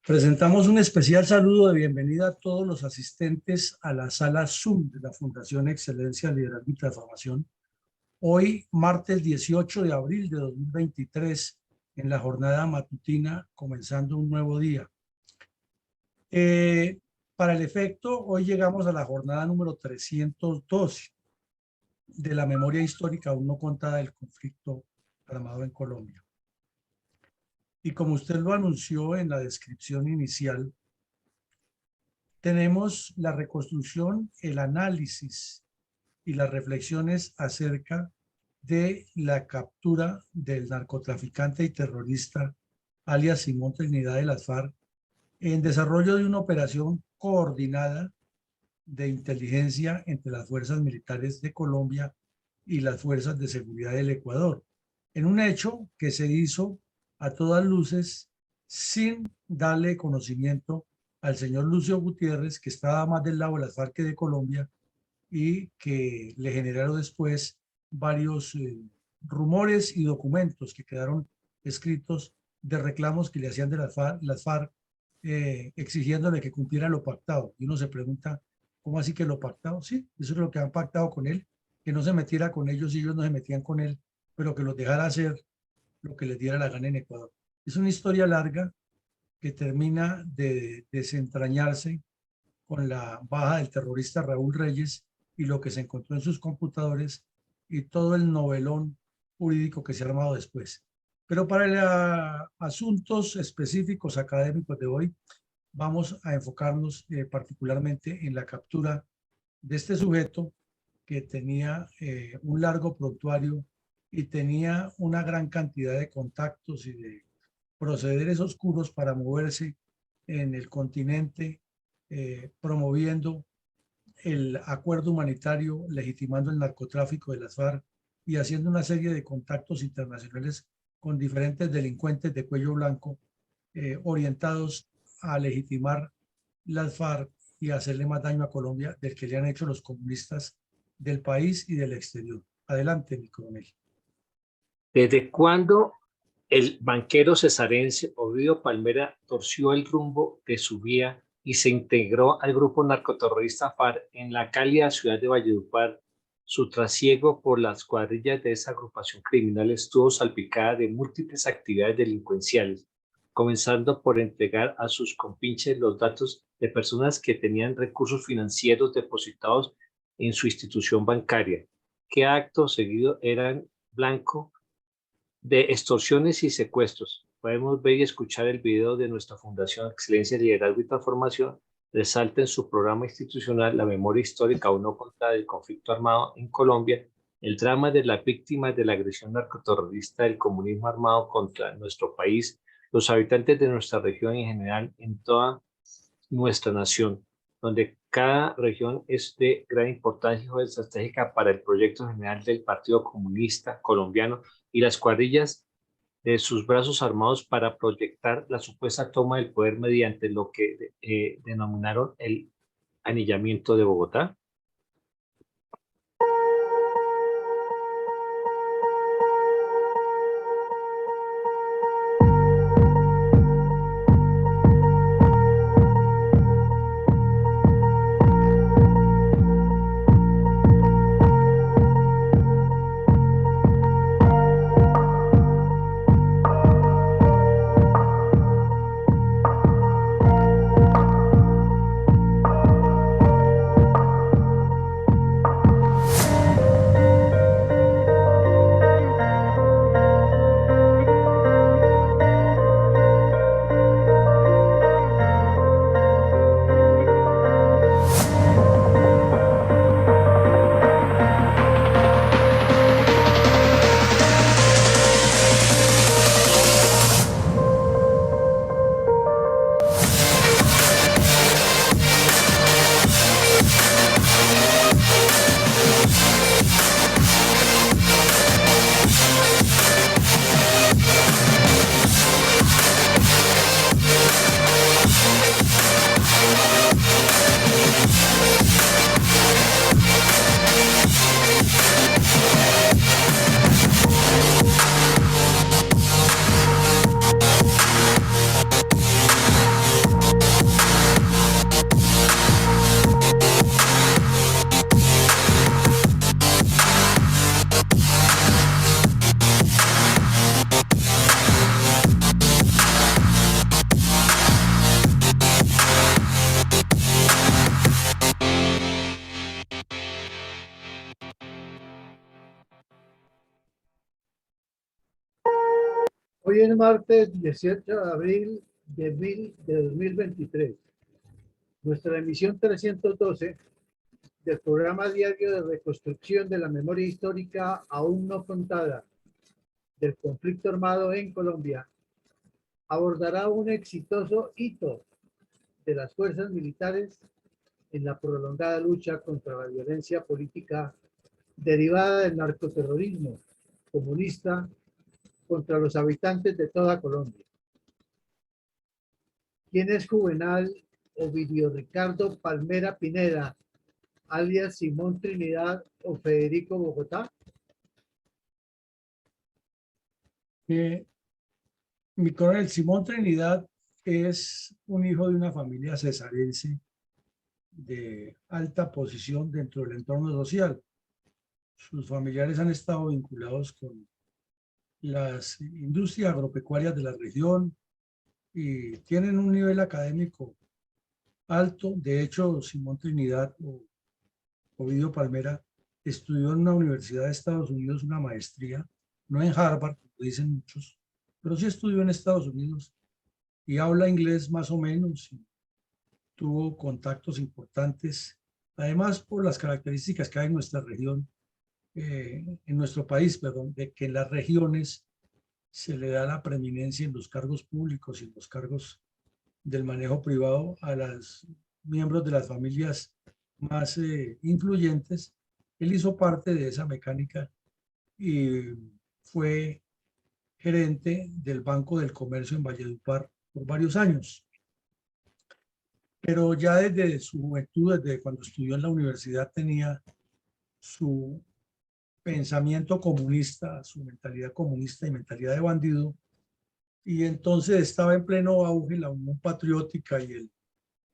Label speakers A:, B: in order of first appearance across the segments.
A: Presentamos un especial saludo de bienvenida a todos los asistentes a la sala Zoom de la Fundación Excelencia, Liderazgo y Transformación. Hoy, martes 18 de abril de 2023, en la jornada matutina, comenzando un nuevo día. Para el efecto, hoy llegamos a la jornada número 312 de la memoria histórica aún no contada del conflicto armado en Colombia. Y como usted lo anunció en la descripción inicial, tenemos la reconstrucción, el análisis y las reflexiones acerca de la captura del narcotraficante y terrorista alias Simón Trinidad de las FARC en desarrollo de una operación coordinada de inteligencia entre las fuerzas militares de Colombia y las fuerzas de seguridad del Ecuador, en un hecho que se hizo a todas luces sin darle conocimiento al señor Lucio Gutiérrez, que estaba más del lado de las FARC que de Colombia, y que le generaron después varios rumores y documentos que quedaron escritos de reclamos que le hacían de las FARC exigiéndole que cumpliera lo pactado. Y uno se pregunta, ¿cómo así que lo pactado? Sí, eso es lo que han pactado con él, que no se metiera con ellos y ellos no se metían con él, pero que los dejara hacer lo que les diera la gana en Ecuador. Es una historia larga que termina de desentrañarse con la baja del terrorista Raúl Reyes y lo que se encontró en sus computadores y todo el novelón jurídico que se ha armado después. Pero para asuntos específicos académicos de hoy, vamos a enfocarnos particularmente en la captura de este sujeto que tenía un largo prontuario y tenía una gran cantidad de contactos y de procederes oscuros para moverse en el continente, promoviendo el acuerdo humanitario, legitimando el narcotráfico de las FARC y haciendo una serie de contactos internacionales con diferentes delincuentes de cuello blanco orientados a legitimar las FARC y hacerle más daño a Colombia del que le han hecho los comunistas del país y del exterior. Adelante, mi coronel.
B: ¿Desde cuándo el banquero cesarense Ovidio Palmera torció el rumbo de su vía y se integró al grupo narcoterrorista FARC en la cálida ciudad de Valledupar? Su trasiego por las cuadrillas de esa agrupación criminal estuvo salpicada de múltiples actividades delincuenciales, comenzando por entregar a sus compinches los datos de personas que tenían recursos financieros depositados en su institución bancaria, que acto seguido eran blanco de extorsiones y secuestros. Podemos ver y escuchar el video de nuestra Fundación Excelencia, Liderazgo y Transformación. Resalta en su programa institucional la memoria histórica aún no contada del conflicto armado en Colombia, el drama de las víctimas de la agresión narcoterrorista del comunismo armado contra nuestro país, los habitantes de nuestra región y en general en toda nuestra nación, donde cada región es de gran importancia y estratégica para el proyecto general del Partido Comunista Colombiano y las cuadrillas de sus brazos armados para proyectar la supuesta toma del poder mediante lo que denominaron el anillamiento de Bogotá.
C: es martes 18 de abril de 2023. Nuestra emisión 312 del programa diario de reconstrucción de la memoria histórica aún no contada del conflicto armado en Colombia abordará un exitoso hito de las fuerzas militares en la prolongada lucha contra la violencia política derivada del narcoterrorismo comunista contra los habitantes de toda Colombia. ¿Quién es Juvenal Ovidio Ricardo Palmera Pineda, alias Simón Trinidad o Federico Bogotá?
A: Mi coronel Simón Trinidad es un hijo de una familia cesarense de alta posición dentro del entorno social. Sus familiares han estado vinculados con las industrias agropecuarias de la región y tienen un nivel académico alto. De hecho, Simón Trinidad o Ovidio Palmera estudió en una universidad de Estados Unidos una maestría, no en Harvard, como dicen muchos, pero sí estudió en Estados Unidos y habla inglés más o menos. Tuvo contactos importantes, además por las características que hay en nuestra región, en nuestro país, perdón, de que en las regiones se le da la preeminencia en los cargos públicos y en los cargos del manejo privado a los miembros de las familias más influyentes. Él hizo parte de esa mecánica y fue gerente del Banco del Comercio en Valledupar por varios años. Pero ya desde su juventud, desde cuando estudió en la universidad, tenía su pensamiento comunista, su mentalidad comunista y mentalidad de bandido. Y entonces estaba en pleno auge la Unión Patriótica y el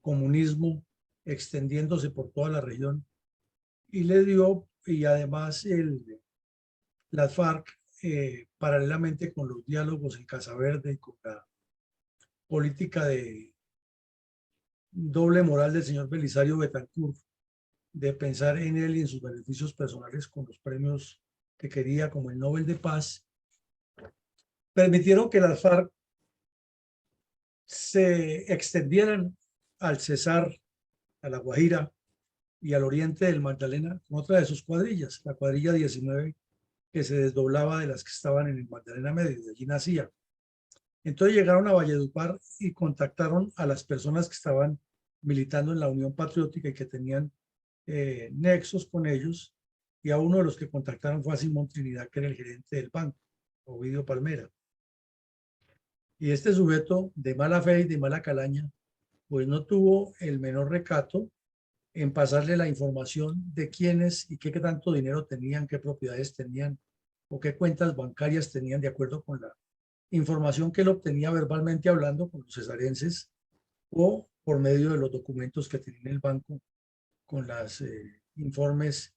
A: comunismo extendiéndose por toda la región. Y le dio, y además las FARC, paralelamente con los diálogos en Casa Verde y con la política de doble moral del señor Belisario Betancourt, de pensar en él y en sus beneficios personales con los premios que quería, como el Nobel de Paz, permitieron que las FARC se extendieran al Cesar, a La Guajira y al oriente del Magdalena con otra de sus cuadrillas, la cuadrilla 19, que se desdoblaba de las que estaban en el Magdalena Medio, de allí nacía. Entonces llegaron a Valledupar y contactaron a las personas que estaban militando en la Unión Patriótica y que tenían nexos con ellos, y a uno de los que contactaron fue a Simón Trinidad, que era el gerente del banco, Ovidio Palmera. Y este sujeto de mala fe y de mala calaña, pues no tuvo el menor recato en pasarle la información de quiénes y qué tanto dinero tenían, qué propiedades tenían o qué cuentas bancarias tenían, de acuerdo con la información que él obtenía verbalmente hablando con los cesarenses o por medio de los documentos que tenía el banco con los informes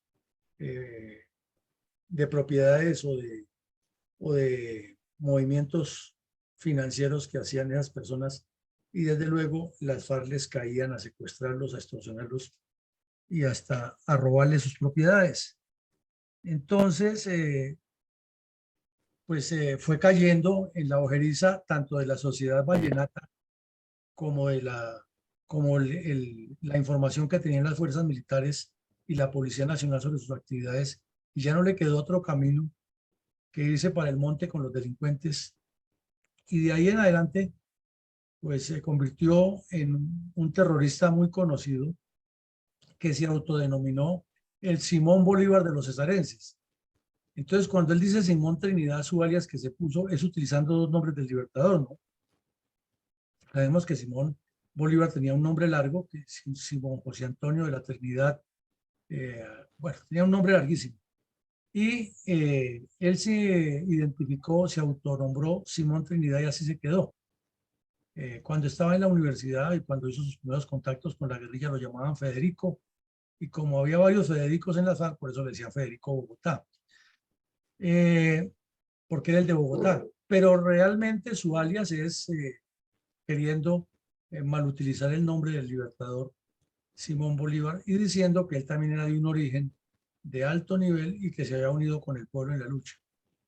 A: de propiedades o de movimientos financieros que hacían esas personas, y desde luego las FARC les caían a secuestrarlos, a extorsionarlos y hasta a robarles sus propiedades. Entonces, fue cayendo en la ojeriza tanto de la sociedad vallenata como de la información que tenían las fuerzas militares y la Policía Nacional sobre sus actividades, y ya no le quedó otro camino que irse para el monte con los delincuentes, y de ahí en adelante pues se convirtió en un terrorista muy conocido que se autodenominó el Simón Bolívar de los cesarenses. Entonces, cuando él dice Simón Trinidad, su alias que se puso es utilizando dos nombres del Libertador, ¿no? Sabemos que Simón Bolívar tenía un nombre largo, que es Simón José Antonio de la Trinidad, bueno, tenía un nombre larguísimo. Y él se identificó, se autonombró Simón Trinidad y así se quedó. Cuando estaba en la universidad y cuando hizo sus primeros contactos con la guerrilla lo llamaban Federico, y como había varios Federicos en la FARC, por eso le decía Federico Bogotá, porque era el de Bogotá. Pero realmente su alias es queriendo malutilizar el nombre del libertador Simón Bolívar y diciendo que él también era de un origen de alto nivel y que se había unido con el pueblo en la lucha.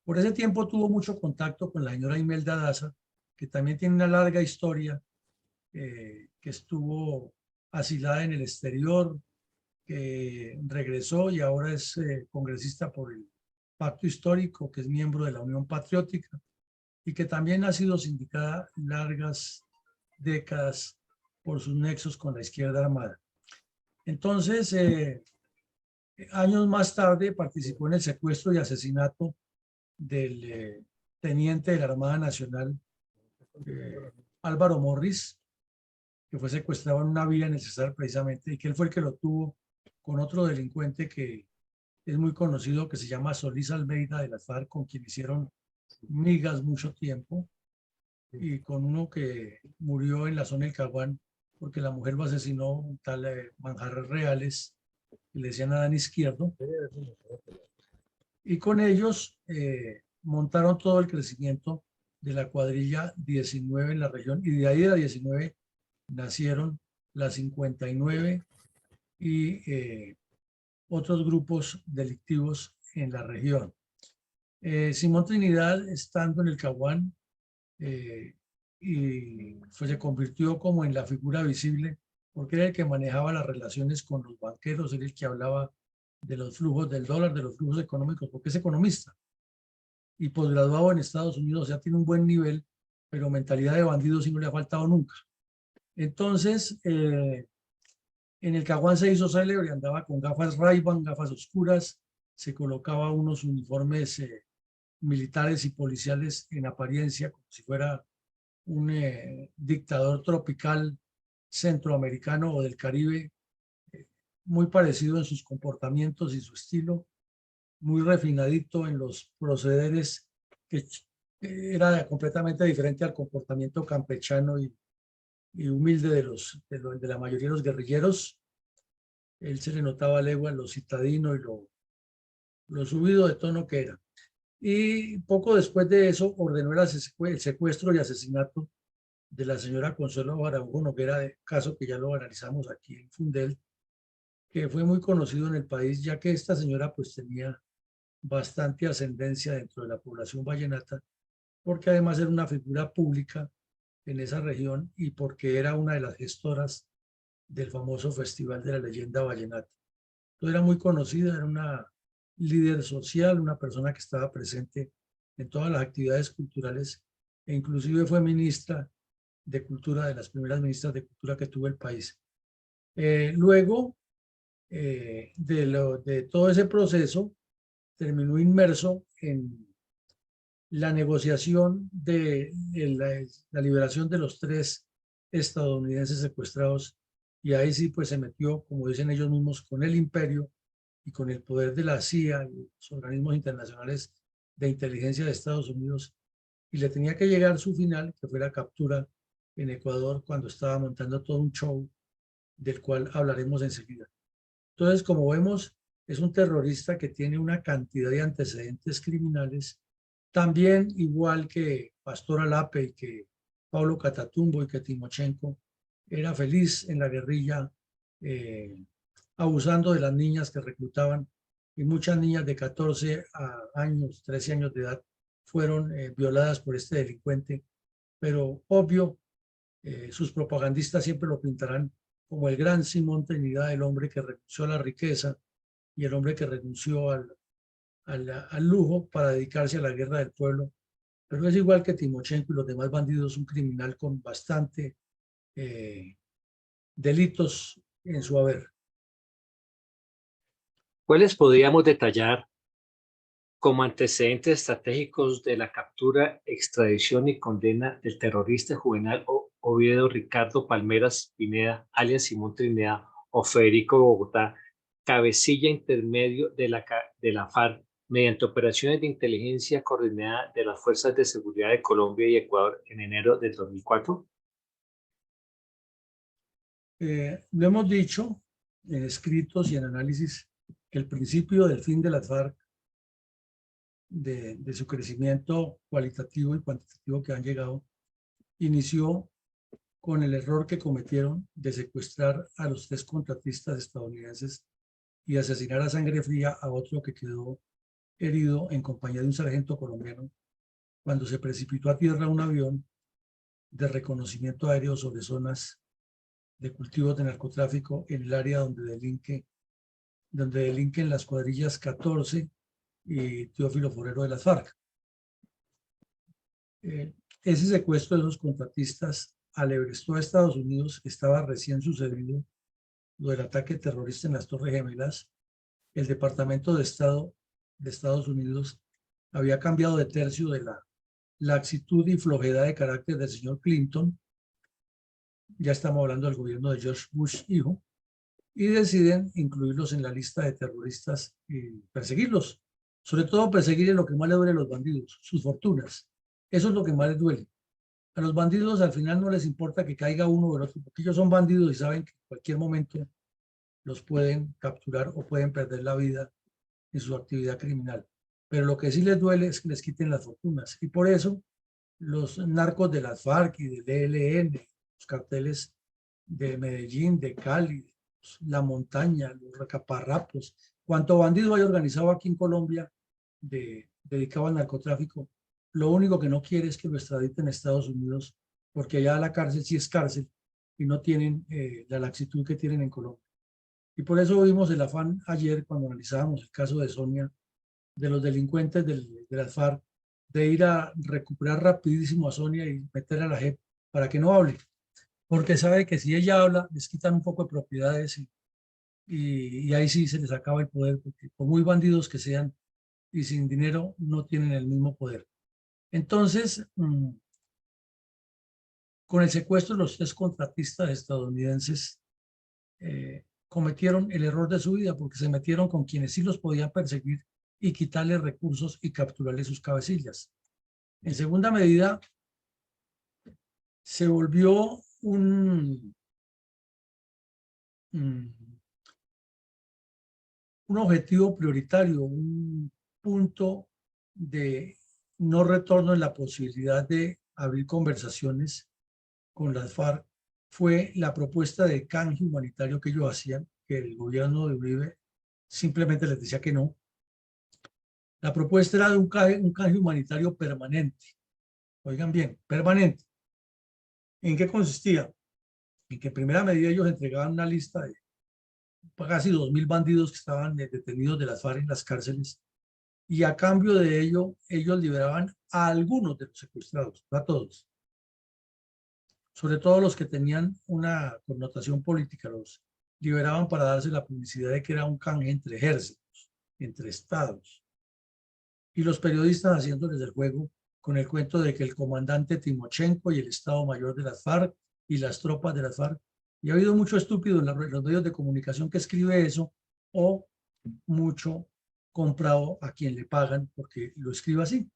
A: Por ese tiempo tuvo mucho contacto con la señora Imelda Daza, que también tiene una larga historia, que estuvo asilada en el exterior, que regresó y ahora es congresista por el Pacto Histórico, que es miembro de la Unión Patriótica y que también ha sido sindicada largas décadas por sus nexos con la izquierda armada. Entonces, años más tarde participó en el secuestro y asesinato del teniente de la Armada Nacional, Álvaro Morris, que fue secuestrado en una vía en el Cesar precisamente, y que él fue el que lo tuvo con otro delincuente que es muy conocido, que se llama Solís Almeida de las FARC, con quien hicieron migas mucho tiempo, y con uno que murió en la zona del Caguán, porque la mujer lo asesinó, un tal Manjarres Reales, que le decían Adán Izquierdo, y con ellos montaron todo el crecimiento de la cuadrilla 19 en la región, y de ahí de la 19 nacieron las 59 y otros grupos delictivos en la región. Simón Trinidad, estando en el Caguán, y se convirtió como en la figura visible, porque era el que manejaba las relaciones con los banqueros, era el que hablaba de los flujos del dólar, de los flujos económicos, porque es economista y posgraduado en Estados Unidos, o sea, tiene un buen nivel, pero mentalidad de bandido sí no le ha faltado nunca. Entonces, en el Caguán se hizo célebre, andaba con gafas Ray-Ban, gafas oscuras, se colocaba unos uniformes militares y policiales en apariencia, como si fuera un dictador tropical centroamericano o del Caribe, muy parecido en sus comportamientos y su estilo, muy refinadito en los procederes, que era completamente diferente al comportamiento campechano y humilde de la mayoría de los guerrilleros. Él se le notaba a legua lo citadino y lo subido de tono que era. Y poco después de eso ordenó el secuestro y asesinato de la señora Consuelo Araujo Noguera, de caso que ya lo analizamos aquí en Fundel, que fue muy conocido en el país, ya que esta señora pues tenía bastante ascendencia dentro de la población vallenata, porque además era una figura pública en esa región y porque era una de las gestoras del famoso Festival de la Leyenda Vallenata. Entonces era muy conocida, era una líder social, una persona que estaba presente en todas las actividades culturales e inclusive fue ministra de Cultura, de las primeras ministras de Cultura que tuvo el país. Luego de todo ese proceso, terminó inmerso en la negociación de la liberación de los 3 estadounidenses secuestrados, y ahí sí pues se metió, como dicen ellos mismos, con el imperio y con el poder de la CIA y los organismos internacionales de inteligencia de Estados Unidos, y le tenía que llegar su final, que fue la captura en Ecuador, cuando estaba montando todo un show del cual hablaremos enseguida. Entonces, como vemos, es un terrorista que tiene una cantidad de antecedentes criminales, también igual que Pastor Alape y que Pablo Catatumbo y que Timochenko, era feliz en la guerrilla, abusando de las niñas que reclutaban, y muchas niñas de 14 años, 13 años de edad fueron violadas por este delincuente, pero obvio, sus propagandistas siempre lo pintarán como el gran Simón Trinidad, el hombre que renunció a la riqueza y el hombre que renunció al lujo para dedicarse a la guerra del pueblo. Pero es igual que Timochenko y los demás bandidos, un criminal con bastante delitos en su haber.
B: ¿Cuáles podríamos detallar como antecedentes estratégicos de la captura, extradición y condena del terrorista juvenal Oviedo Ricardo Palmeras Pineda, alias Simón Trinidad, o Federico Bogotá, cabecilla intermedio de la FARC, mediante operaciones de inteligencia coordinada de las Fuerzas de Seguridad de Colombia y Ecuador en enero del 2004?
A: Lo hemos dicho en escritos y en análisis, que el principio del fin de las FARC, de su crecimiento cualitativo y cuantitativo que han llegado, inició con el error que cometieron de secuestrar a los 3 contratistas estadounidenses y asesinar a sangre fría a otro que quedó herido en compañía de un sargento colombiano cuando se precipitó a tierra un avión de reconocimiento aéreo sobre zonas de cultivos de narcotráfico en el área donde delinquen las cuadrillas 14 y Teófilo Forero de las FARC. Ese secuestro de los contratistas alebrestó a Estados Unidos. Estaba recién sucedido lo del ataque terrorista en las Torres Gemelas. El Departamento de Estado de Estados Unidos había cambiado de tercio de la laxitud y flojedad de carácter del señor Clinton. Ya estamos hablando del gobierno de George Bush hijo, y deciden incluirlos en la lista de terroristas y perseguirlos. Sobre todo perseguir lo que más le duele a los bandidos, sus fortunas. Eso es lo que más les duele. A los bandidos al final no les importa que caiga uno o el otro, porque ellos son bandidos y saben que en cualquier momento los pueden capturar o pueden perder la vida en su actividad criminal. Pero lo que sí les duele es que les quiten las fortunas. Y por eso los narcos de las FARC y del ELN, los carteles de Medellín, de Cali, La Montaña, los recaparrapos, cuánto bandido hay organizado aquí en Colombia dedicado al narcotráfico, lo único que no quiere es que lo extraditen a Estados Unidos, porque allá la cárcel sí es cárcel y no tienen la laxitud que tienen en Colombia. Y por eso vimos el afán ayer cuando analizábamos el caso de Sonia, de los delincuentes de las FARC, de ir a recuperar rapidísimo a Sonia y meterla a la JEP para que no hable, porque sabe que si ella habla les quitan un poco de propiedades y ahí sí se les acaba el poder, porque por muy bandidos que sean y sin dinero no tienen el mismo poder. Entonces, con el secuestro de los 3 contratistas estadounidenses, cometieron el error de su vida porque se metieron con quienes sí los podían perseguir y quitarles recursos y capturarles sus cabecillas. En segunda medida, se volvió un objetivo prioritario, un punto de no retorno en la posibilidad de abrir conversaciones con las FARC, fue la propuesta de canje humanitario que ellos hacían, que el gobierno de Uribe simplemente les decía que no. La propuesta era de un canje humanitario permanente. Oigan bien, permanente. ¿En qué consistía? En que en primera medida ellos entregaban una lista de casi 2.000 bandidos que estaban detenidos de las FARC en las cárceles, y a cambio de ello ellos liberaban a algunos de los secuestrados, no a todos, sobre todo los que tenían una connotación política, los liberaban para darse la publicidad de que era un canje entre ejércitos, entre estados, y los periodistas haciéndoles el juego con el cuento de que el comandante Timochenko y el Estado Mayor de las FARC y las tropas de las FARC. Y ha habido mucho estúpido en los medios de comunicación que escribe eso, o mucho comprado a quien le pagan porque lo escribe así.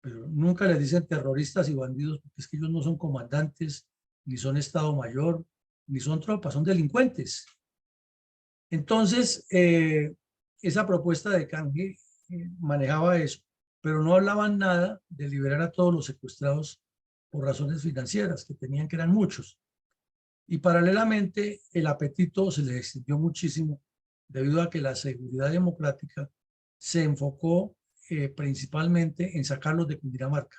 A: Pero nunca les dicen terroristas y bandidos, porque es que ellos no son comandantes, ni son Estado Mayor, ni son tropas, son delincuentes. Entonces, esa propuesta de canje manejaba eso, pero no hablaban nada de liberar a todos los secuestrados por razones financieras, que tenían, que eran muchos. Y paralelamente el apetito se les extendió muchísimo debido a que la seguridad democrática se enfocó principalmente en sacarlos de Cundinamarca.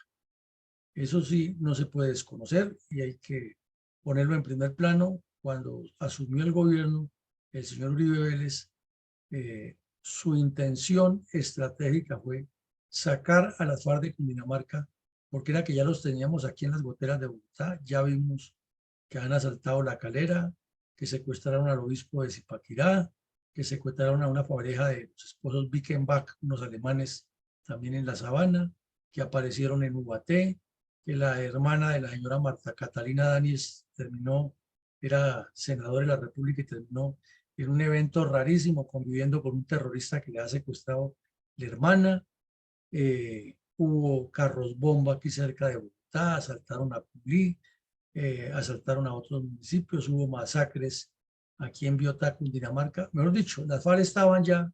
A: Eso sí, no se puede desconocer y hay que ponerlo en primer plano. Cuando asumió el gobierno el señor Uribe Vélez, su intención estratégica fue sacar a las FARC de Cundinamarca, porque era que ya los teníamos aquí en las goteras de Bogotá. Ya vimos que han asaltado La Calera, que secuestraron al obispo de Zipaquirá, que secuestraron a una pareja de los esposos Bickenbach, unos alemanes también en La Sabana, que aparecieron en Ubaté, que la hermana de la señora Marta Catalina Danis era senadora de la República y terminó en un evento rarísimo conviviendo con un terrorista que le ha secuestrado la hermana. Hubo carros bomba aquí cerca de Bogotá, asaltaron a Pulí, asaltaron a otros municipios, hubo masacres aquí en Biotá, Cundinamarca. Mejor dicho, las FARC estaban ya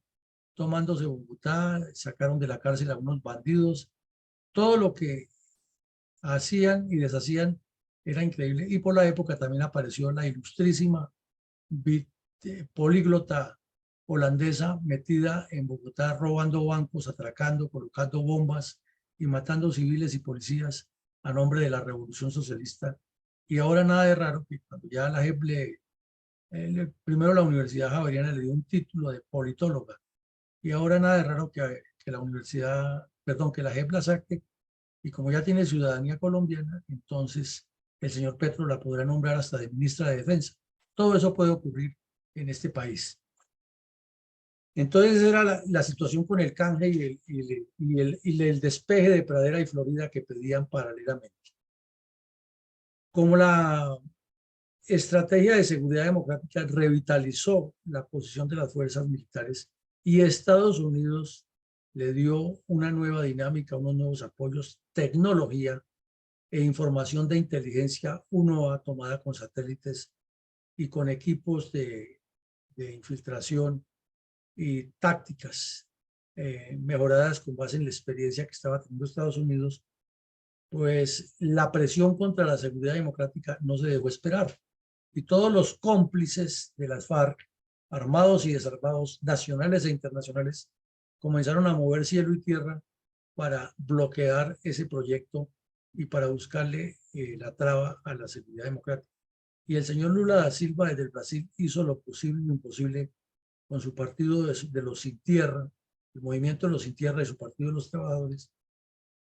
A: tomándose Bogotá, sacaron de la cárcel a unos bandidos. Todo lo que hacían y deshacían era increíble. Y por la época también apareció la ilustrísima políglota holandesa metida en Bogotá robando bancos, atracando, colocando bombas y matando civiles y policías a nombre de la Revolución Socialista. Y ahora nada de raro que cuando ya la JEP primero la Universidad Javeriana le dio un título de politóloga y ahora nada de raro que la universidad, perdón, que la JEP la saque y como ya tiene ciudadanía colombiana, entonces el señor Petro la podrá nombrar hasta de ministra de Defensa. Todo eso puede ocurrir en este país. Entonces era la situación con el canje y el despeje de Pradera y Florida que pedían paralelamente. Como la estrategia de seguridad democrática revitalizó la posición de las fuerzas militares y Estados Unidos le dio una nueva dinámica, unos nuevos apoyos, tecnología e información de inteligencia, uno tomada con satélites y con equipos de infiltración y tácticas mejoradas con base en la experiencia que estaba teniendo Estados Unidos, pues la presión contra la seguridad democrática no se dejó esperar. Y todos los cómplices de las FARC, armados y desarmados, nacionales e internacionales, comenzaron a mover cielo y tierra para bloquear ese proyecto y para buscarle la traba a la seguridad democrática. Y el señor Lula da Silva desde el Brasil hizo lo posible y lo imposible con su partido de los sin tierra, el movimiento de los sin tierra y su partido de los trabajadores,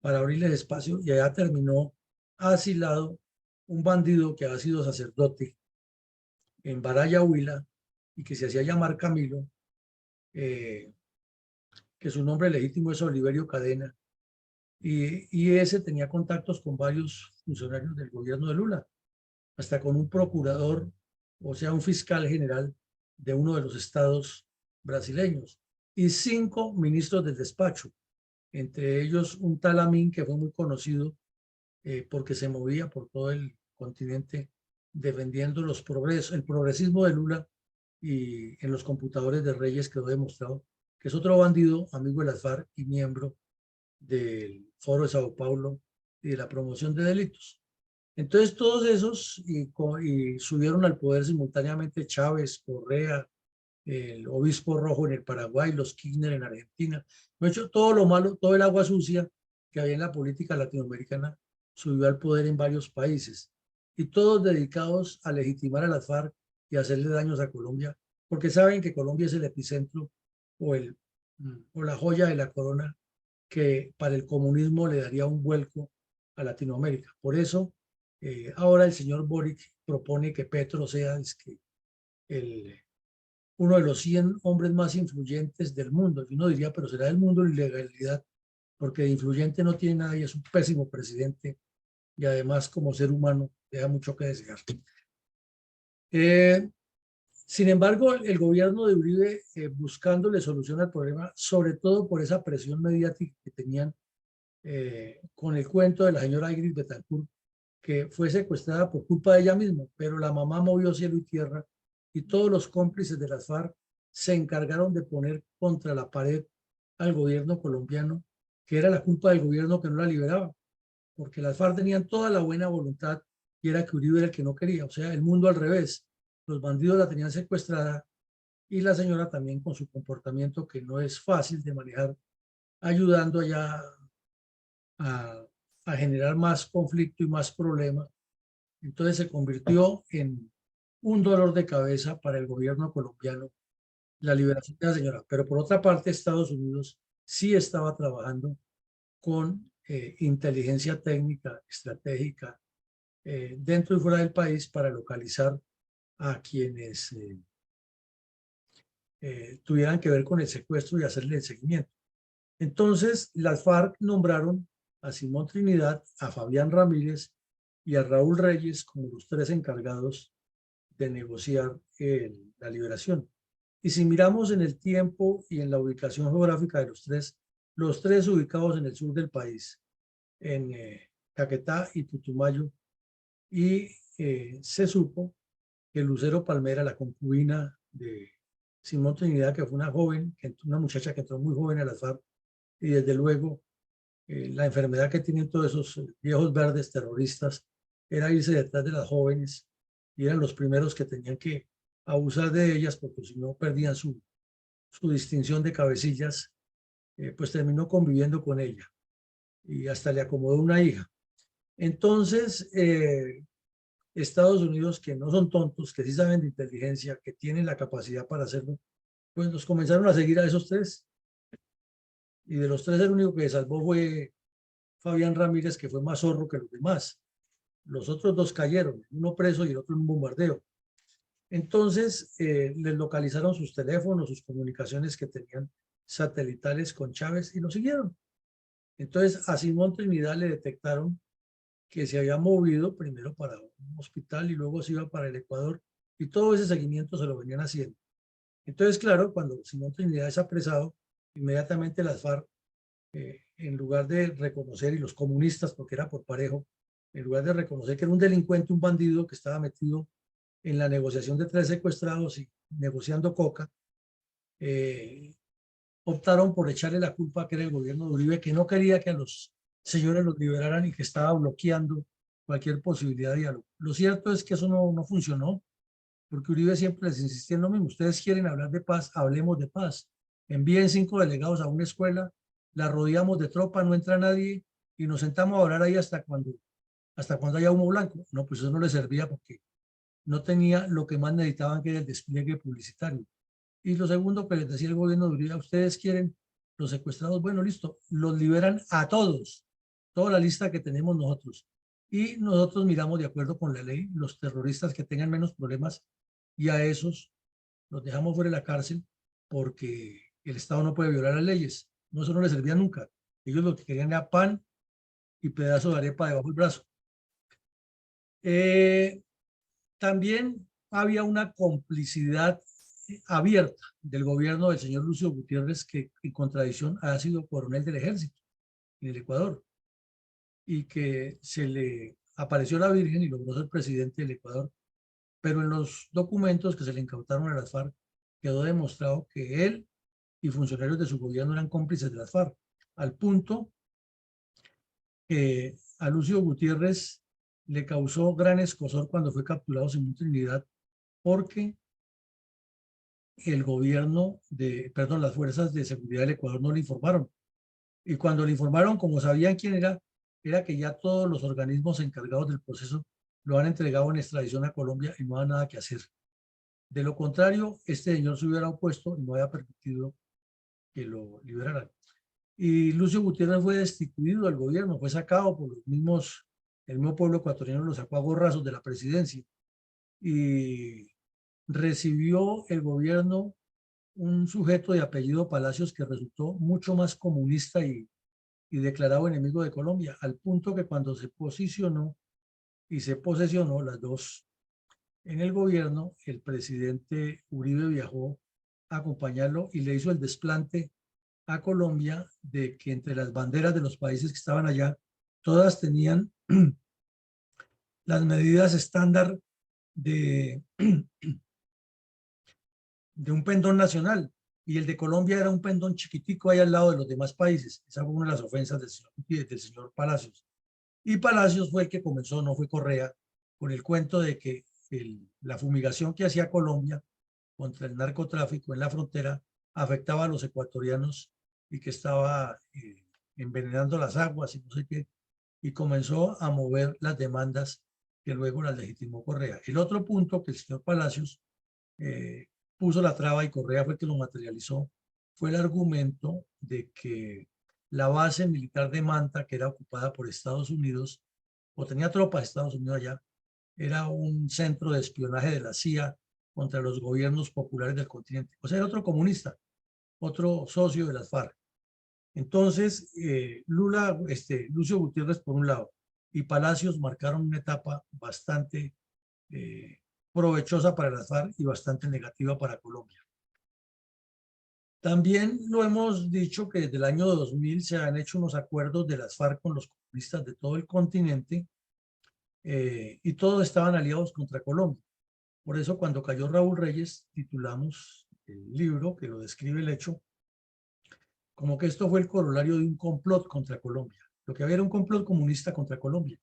A: para abrirles espacio y allá terminó asilado un bandido que ha sido sacerdote en Baraya, Huila, y que se hacía llamar Camilo, que su nombre legítimo es Oliverio Cadena, y ese tenía contactos con varios funcionarios del gobierno de Lula, hasta con un procurador, o sea, un fiscal general de uno de los estados brasileños, y 5 ministros del despacho, entre ellos un tal Amin que fue muy conocido porque se movía por todo el continente defendiendo los progresos, el progresismo de Lula, y en los computadores de Reyes quedó demostrado que es otro bandido, amigo de las FARC y miembro del Foro de Sao Paulo y de la promoción de delitos. Entonces todos esos y subieron al poder simultáneamente Chávez, Correa, el obispo rojo en el Paraguay, los Kirchner en Argentina. De hecho, todo lo malo, todo el agua sucia que había en la política latinoamericana subió al poder en varios países y todos dedicados a legitimar a las FARC y hacerle daños a Colombia, porque saben que Colombia es el epicentro o la joya de la corona que para el comunismo le daría un vuelco a Latinoamérica. Por eso, ahora el señor Boric propone que Petro sea uno de los 100 hombres más influyentes del mundo. Y uno diría, pero será del mundo la ilegalidad, porque de influyente no tiene nada y es un pésimo presidente y además como ser humano deja mucho que desear. Sin embargo, el gobierno de Uribe buscándole solución al problema, sobre todo por esa presión mediática que tenían con el cuento de la señora Ingrid Betancourt, que fue secuestrada por culpa de ella misma, pero la mamá movió cielo y tierra y todos los cómplices de las FARC se encargaron de poner contra la pared al gobierno colombiano, que era la culpa del gobierno que no la liberaba, porque las FARC tenían toda la buena voluntad y era que Uribe era el que no quería, o sea, el mundo al revés. Los bandidos la tenían secuestrada y la señora también con su comportamiento que no es fácil de manejar, ayudando ya a generar más conflicto y más problema. Entonces se convirtió en un dolor de cabeza para el gobierno colombiano la liberación de la señora. Pero por otra parte, Estados Unidos sí estaba trabajando con inteligencia técnica, estratégica, dentro y fuera del país para localizar a quienes tuvieran que ver con el secuestro y hacerle el seguimiento. Entonces, las FARC nombraron a Simón Trinidad, a Fabián Ramírez y a Raúl Reyes como los 3 encargados de negociar la liberación. Y si miramos en el tiempo y en la ubicación geográfica de los tres ubicados en el sur del país, en Caquetá y Putumayo, y se supo que Lucero Palmera, la concubina de Simón Trinidad, que fue una muchacha que entró muy joven a las FARC, y desde luego la enfermedad que tienen todos esos viejos verdes terroristas era irse detrás de las jóvenes y eran los primeros que tenían que abusar de ellas porque si no perdían su su distinción de cabecillas, pues terminó conviviendo con ella y hasta le acomodó una hija. Entonces, Estados Unidos, que no son tontos, que sí saben de inteligencia, que tienen la capacidad para hacerlo, pues los comenzaron a seguir a esos tres. Y de los tres, el único que salvó fue Fabián Ramírez, que fue más zorro que los demás. Los otros dos cayeron, uno preso y el otro en un bombardeo. Entonces, les localizaron sus teléfonos, sus comunicaciones que tenían satelitales con Chávez y lo siguieron. Entonces, a Simón Trinidad le detectaron que se había movido primero para un hospital y luego se iba para el Ecuador, y todo ese seguimiento se lo venían haciendo. Entonces, claro, cuando Simón Trinidad es apresado, inmediatamente las FARC, en lugar de reconocer, y los comunistas, porque era por parejo, en lugar de reconocer que era un delincuente, un bandido que estaba metido en la negociación de 3 secuestrados y negociando coca, optaron por echarle la culpa que era el gobierno de Uribe, que no quería que a los señores los liberaran y que estaba bloqueando cualquier posibilidad de diálogo. Lo cierto es que eso no funcionó, porque Uribe siempre les insistía en lo mismo. Ustedes quieren hablar de paz, hablemos de paz. Envíen 5 delegados a una escuela, la rodeamos de tropa, no entra nadie y nos sentamos a hablar ahí hasta cuando haya humo blanco. No, pues eso no les servía porque no tenía lo que más necesitaban, que era el despliegue publicitario. Y lo segundo que les decía el gobierno de Uribe: ustedes quieren los secuestrados, bueno, listo, los liberan a todos, toda la lista que tenemos nosotros. Y nosotros miramos de acuerdo con la ley los terroristas que tengan menos problemas, y a esos los dejamos fuera de la cárcel, porque el Estado no puede violar las leyes. No, eso no les servía nunca. Ellos lo que querían era pan y pedazo de arepa debajo del brazo. También había una complicidad abierta del gobierno del señor Lucio Gutiérrez, que en contradicción ha sido coronel del ejército en el Ecuador, y que se le apareció la Virgen y logró ser presidente del Ecuador, pero en los documentos que se le incautaron a las FARC quedó demostrado que él y funcionarios de su gobierno eran cómplices de las FARC, al punto que a Lucio Gutiérrez le causó gran escozor cuando fue capturado Simón Trinidad, porque el gobierno las fuerzas de seguridad del Ecuador no le informaron. Y cuando le informaron, como sabían quién era, era que ya todos los organismos encargados del proceso lo han entregado en extradición a Colombia y no hay nada que hacer. De lo contrario, este señor se hubiera opuesto y no había permitido que lo liberaran. Y Lucio Gutiérrez fue destituido del gobierno, fue sacado por el mismo pueblo ecuatoriano, lo sacó a gorrazos de la presidencia. Y recibió el gobierno un sujeto de apellido Palacios que resultó mucho más comunista y declarado enemigo de Colombia, al punto que cuando se posicionó y se posesionó las dos en el gobierno, el presidente Uribe viajó a acompañarlo y le hizo el desplante a Colombia de que entre las banderas de los países que estaban allá, todas tenían las medidas estándar de un pendón nacional, y el de Colombia era un pendón chiquitico ahí al lado de los demás países. Esa fue una de las ofensas del señor Palacios. Y Palacios fue el que comenzó, no fue Correa, con el cuento de que la fumigación que hacía Colombia contra el narcotráfico en la frontera afectaba a los ecuatorianos y que estaba envenenando las aguas y no sé qué, y comenzó a mover las demandas que luego las legitimó Correa. El otro punto que el señor Palacios puso la traba y Correa fue el que lo materializó, fue el argumento de que la base militar de Manta, que era ocupada por Estados Unidos, o tenía tropas de Estados Unidos allá, era un centro de espionaje de la CIA contra los gobiernos populares del continente. O sea, era otro comunista, otro socio de las FARC. Entonces, Lucio Gutiérrez por un lado y Palacios marcaron una etapa bastante provechosa para las FARC y bastante negativa para Colombia. También lo hemos dicho que desde el año 2000 se han hecho unos acuerdos de las FARC con los comunistas de todo el continente, y todos estaban aliados contra Colombia. Por eso cuando cayó Raúl Reyes titulamos el libro, que lo describe el hecho, como que esto fue el corolario de un complot contra Colombia. Lo que había era un complot comunista contra Colombia.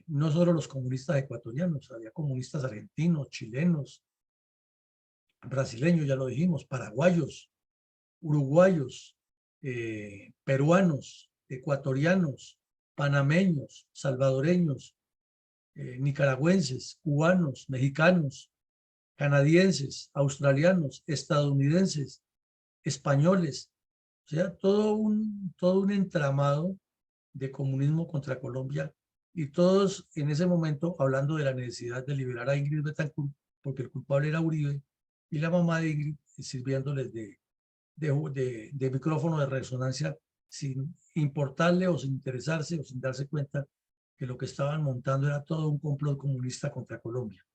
A: No solo los comunistas ecuatorianos, había comunistas argentinos, chilenos, brasileños, ya lo dijimos, paraguayos, uruguayos, peruanos, ecuatorianos, panameños, salvadoreños, nicaragüenses, cubanos, mexicanos, canadienses, australianos, estadounidenses, españoles, o sea, todo un entramado de comunismo contra Colombia, y todos en ese momento hablando de la necesidad de liberar a Ingrid Betancourt, porque el culpable era Uribe, y la mamá de Ingrid sirviéndoles de micrófono de resonancia sin importarle o sin interesarse o sin darse cuenta que lo que estaban montando era todo un complot comunista contra Colombia.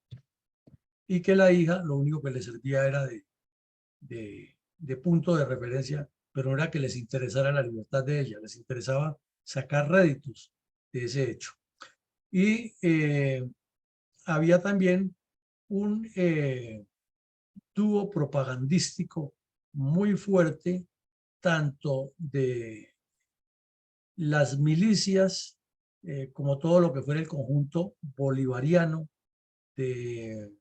A: Y que la hija lo único que le servía era de punto de referencia, pero no era que les interesara la libertad de ella, les interesaba sacar réditos de ese hecho. Y había también un dúo propagandístico muy fuerte, tanto de las milicias como todo lo que fuera el conjunto bolivariano de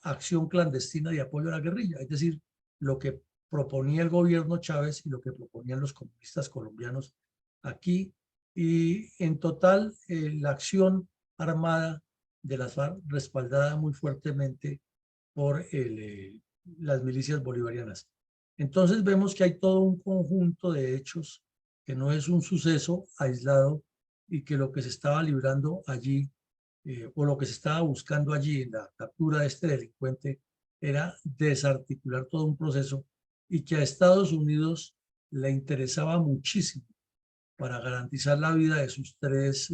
A: acción clandestina de apoyo a la guerrilla, es decir, lo que proponía el gobierno Chávez y lo que proponían los comunistas colombianos aquí, y en total la acción armada de las FARC respaldada muy fuertemente por las milicias bolivarianas. Entonces vemos que hay todo un conjunto de hechos que no es un suceso aislado y que lo que se estaba librando allí o lo que se estaba buscando allí en la captura de este delincuente era desarticular todo un proceso, y que a Estados Unidos le interesaba muchísimo para garantizar la vida de sus tres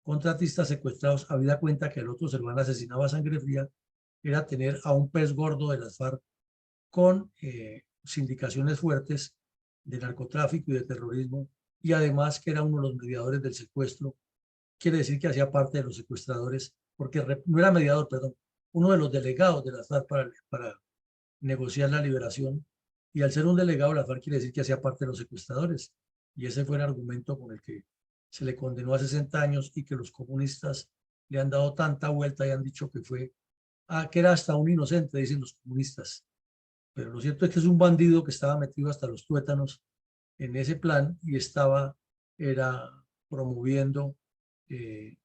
A: contratistas secuestrados, habida cuenta que el otro se lo han asesinado a sangre fría, era tener a un pez gordo de las FARC con sindicaciones fuertes de narcotráfico y de terrorismo, y además que era uno de los mediadores del secuestro. Quiere decir que hacía parte de los secuestradores, porque no era mediador, perdón, uno de los delegados de las FARC para negociar la liberación, y al ser un delegado de las FARC quiere decir que hacía parte de los secuestradores, y ese fue el argumento con el que se le condenó a 60 años y que los comunistas le han dado tanta vuelta y han dicho que fue, que era hasta un inocente, dicen los comunistas, pero lo cierto es que es un bandido que estaba metido hasta los tuétanos en ese plan y era promoviendo en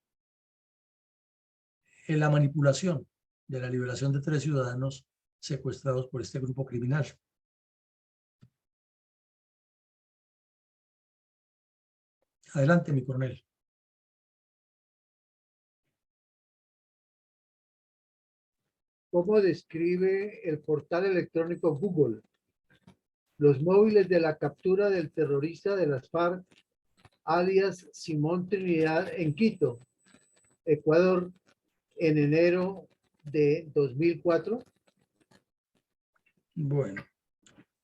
A: la manipulación de la liberación de 3 ciudadanos secuestrados por este grupo criminal. Adelante, mi coronel.
C: ¿Cómo describe el portal electrónico Google los móviles de la captura del terrorista de las FARC, alias Simón Trinidad, en Quito, Ecuador, en enero de 2004?
A: Bueno,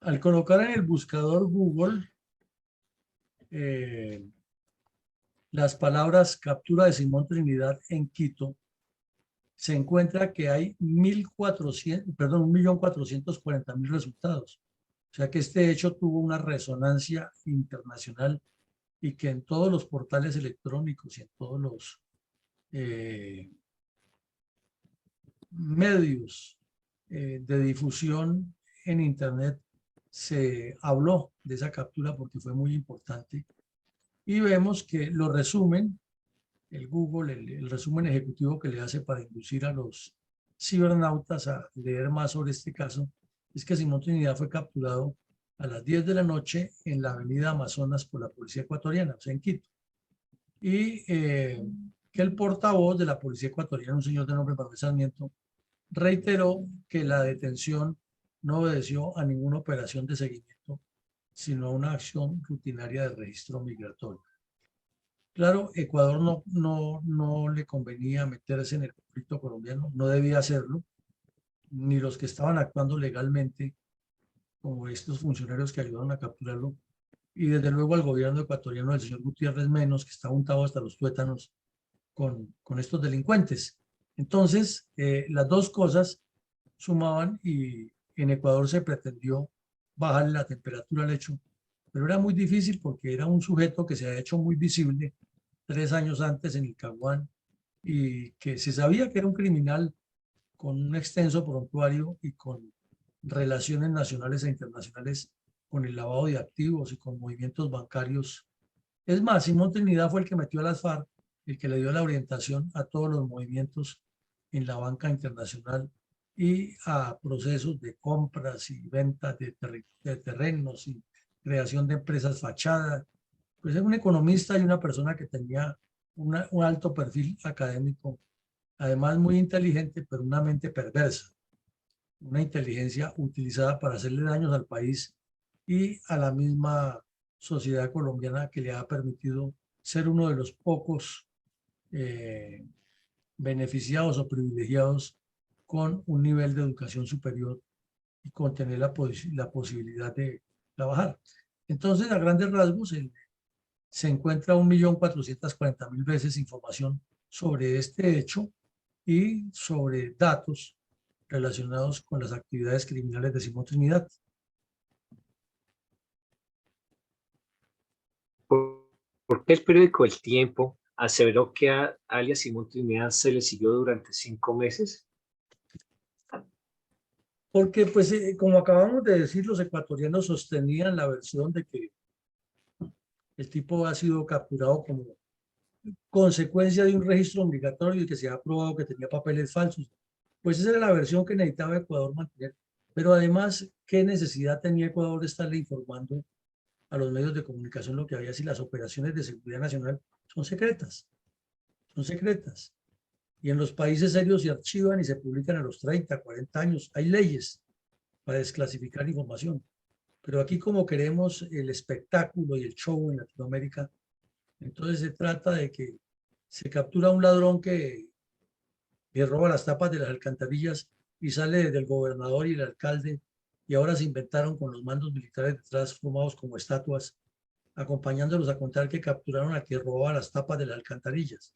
A: al colocar en el buscador Google las palabras captura de Simón Trinidad en Quito, se encuentra que hay 1.440.000 resultados. O sea que este hecho tuvo una resonancia internacional, y que en todos los portales electrónicos y en todos los medios de difusión en Internet se habló de esa captura porque fue muy importante. Y vemos que lo resumen, el Google, el resumen ejecutivo que le hace para inducir a los cibernautas a leer más sobre este caso, es que Simón Trinidad fue capturado a las 10 de la noche en la avenida Amazonas por la policía ecuatoriana, o sea, en Quito. Y que el portavoz de la policía ecuatoriana, un señor de nombre Manuel Sarmiento, reiteró que la detención no obedeció a ninguna operación de seguimiento, sino a una acción rutinaria de registro migratorio. Claro, Ecuador no le convenía meterse en el conflicto colombiano, no debía hacerlo, ni los que estaban actuando legalmente, como estos funcionarios que ayudaron a capturarlo, y desde luego al gobierno ecuatoriano del señor Gutiérrez menos, que está untado hasta los tuétanos con estos delincuentes. Entonces, las dos cosas sumaban, y en Ecuador se pretendió bajar la temperatura al hecho, pero era muy difícil porque era un sujeto que se ha hecho muy visible 3 años antes en el Caguán, y que se sabía que era un criminal con un extenso prontuario y con relaciones nacionales e internacionales con el lavado de activos y con movimientos bancarios. Es más, Simón Trinidad fue el que metió a las FARC, el que le dio la orientación a todos los movimientos en la banca internacional y a procesos de compras y ventas de terrenos y creación de empresas fachadas. Pues es un economista y una persona que tenía un alto perfil académico, además muy inteligente, pero una mente perversa, una inteligencia utilizada para hacerle daños al país y a la misma sociedad colombiana, que le ha permitido ser uno de los pocos beneficiados o privilegiados con un nivel de educación superior y con tener la posibilidad de trabajar. Entonces, a grandes rasgos, se encuentra 1.440.000 veces información sobre este hecho y sobre datos relacionados con las actividades criminales de Simón Trinidad.
B: ¿Por qué el periódico El Tiempo aseveró que a alias Simón Trinidad se le siguió durante 5 meses?
A: Porque, pues, como acabamos de decir, los ecuatorianos sostenían la versión de que el tipo ha sido capturado como consecuencia de un registro obligatorio y que se ha probado que tenía papeles falsos. Pues esa era la versión que necesitaba Ecuador mantener. Pero además, ¿qué necesidad tenía Ecuador de estarle informando a los medios de comunicación lo que había si las operaciones de seguridad nacional son secretas? Son secretas. Y en los países serios se archivan y se publican a los 30, 40 años. Hay leyes para desclasificar información. Pero aquí, como queremos el espectáculo y el show en Latinoamérica, entonces se trata de que se captura a un ladrón que roba las tapas de las alcantarillas y sale del gobernador y el alcalde, y ahora se inventaron con los mandos militares detrás formados como estatuas, acompañándolos a contar que capturaron a quien robaba las tapas de las alcantarillas.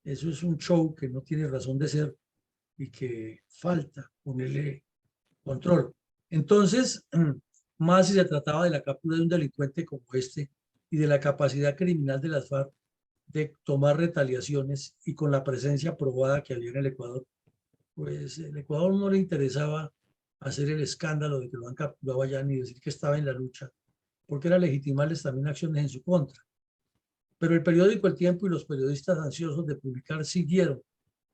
A: Eso es un show que no tiene razón de ser y que falta ponerle control. Entonces, más si se trataba de la captura de un delincuente como este y de la capacidad criminal de las FARC de tomar retaliaciones, y con la presencia probada que había en el Ecuador, pues el Ecuador no le interesaba hacer el escándalo de que lo han capturado allá ni decir que estaba en la lucha, porque era legitimarles también acciones en su contra. Pero el periódico El Tiempo y los periodistas ansiosos de publicar siguieron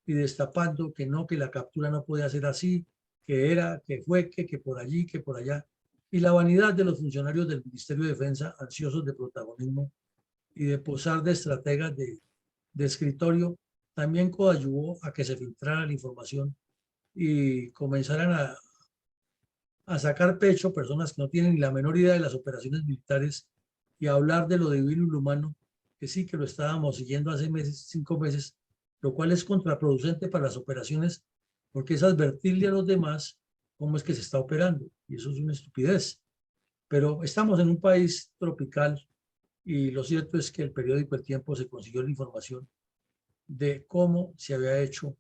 A: y destapando que no, que la captura no podía ser así, que era, que fue, que por allí, que por allá. Y la vanidad de los funcionarios del Ministerio de Defensa, ansiosos de protagonismo y de posar de estrategas de escritorio, también coadyuvó a que se filtrara la información y comenzaran a sacar pecho personas que no tienen ni la menor idea de las operaciones militares y a hablar de lo divino y lo humano, que sí que lo estábamos siguiendo hace meses, 5 meses, lo cual es contraproducente para las operaciones, porque es advertirle a los demás cómo es que se está operando, y eso es una estupidez. Pero estamos en un país tropical y lo cierto es que el periódico El Tiempo se consiguió la información de cómo se había hecho,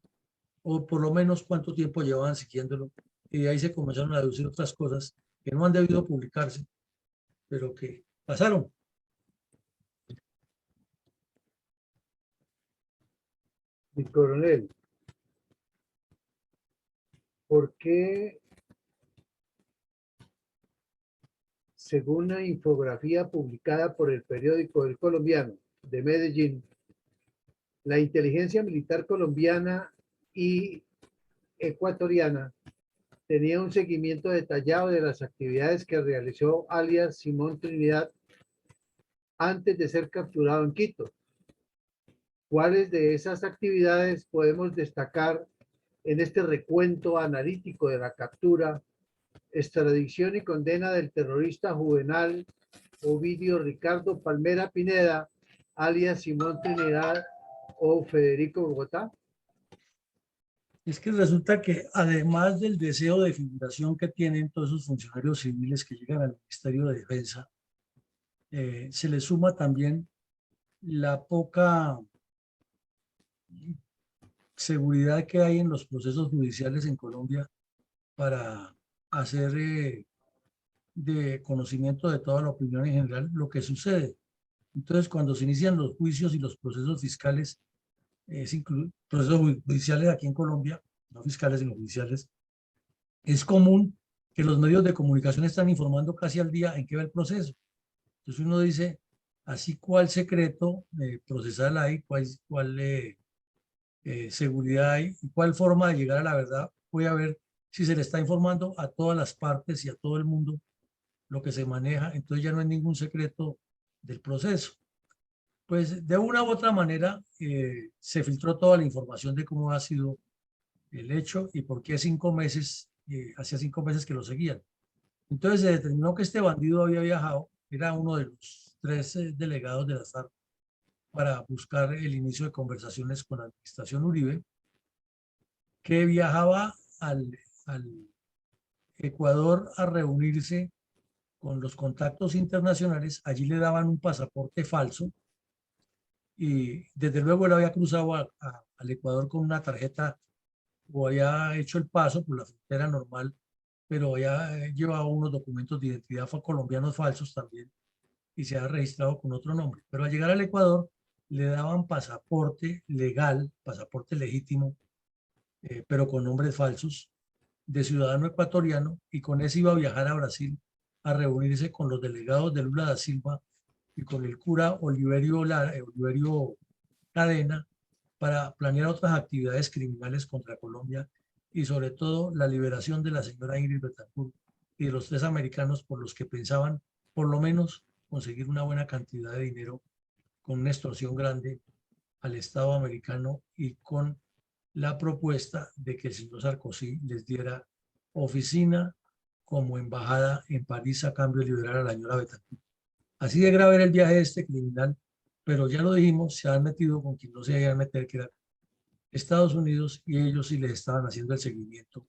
A: o por lo menos cuánto tiempo llevaban siguiéndolo, y de ahí se comenzaron a deducir otras cosas que no han debido publicarse, pero que pasaron.
C: Mi coronel, ¿por qué, según una infografía publicada por el periódico El Colombiano de Medellín, la inteligencia militar colombiana y ecuatoriana tenía un seguimiento detallado de las actividades que realizó alias Simón Trinidad antes de ser capturado en Quito? ¿Cuáles de esas actividades podemos destacar en este recuento analítico de la captura, extradición y condena del terrorista juvenal Ovidio Ricardo Palmera Pineda, alias Simón Trinidad o Federico Bogotá?
A: Es que resulta que además del deseo de figuración que tienen todos esos funcionarios civiles que llegan al Ministerio de Defensa, se le suma también la poca seguridad que hay en los procesos judiciales en Colombia para hacer de conocimiento de toda la opinión en general lo que sucede. Entonces, cuando se inician los juicios y los procesos fiscales, procesos judiciales aquí en Colombia, no fiscales sino judiciales, es común que los medios de comunicación están informando casi al día en qué va el proceso. Entonces uno dice, así cuál secreto procesal hay, cuál seguridad hay y cuál forma de llegar a la verdad puede haber si se le está informando a todas las partes y a todo el mundo lo que se maneja, entonces ya no hay ningún secreto del proceso. Pues de una u otra manera se filtró toda la información de cómo ha sido el hecho y por qué 5 meses, hacía 5 meses que lo seguían. Entonces se determinó que este bandido había viajado, era uno de los 3 delegados de la FARC para buscar el inicio de conversaciones con la administración Uribe, que viajaba al Ecuador a reunirse con los contactos internacionales. Allí le daban un pasaporte falso y desde luego él había cruzado al Ecuador con una tarjeta o había hecho el paso por la frontera normal, pero había llevado unos documentos de identidad colombianos falsos también y se ha registrado con otro nombre. Pero al llegar al Ecuador le daban pasaporte legal, pasaporte legítimo, pero con nombres falsos, de ciudadano ecuatoriano, y con ese iba a viajar a Brasil a reunirse con los delegados de Lula da Silva y con el cura Oliverio Cadena para planear otras actividades criminales contra Colombia y sobre todo la liberación de la señora Ingrid Betancourt y de los 3 americanos por los que pensaban por lo menos conseguir una buena cantidad de dinero con una extorsión grande al Estado americano y con la propuesta de que el señor Sarkozy les diera oficina como embajada en París a cambio de liberar a la señora Betancourt. Así de grave era el viaje de este criminal, pero ya lo dijimos, se han metido con quien no se debían meter, que era Estados Unidos, y ellos sí les estaban haciendo el seguimiento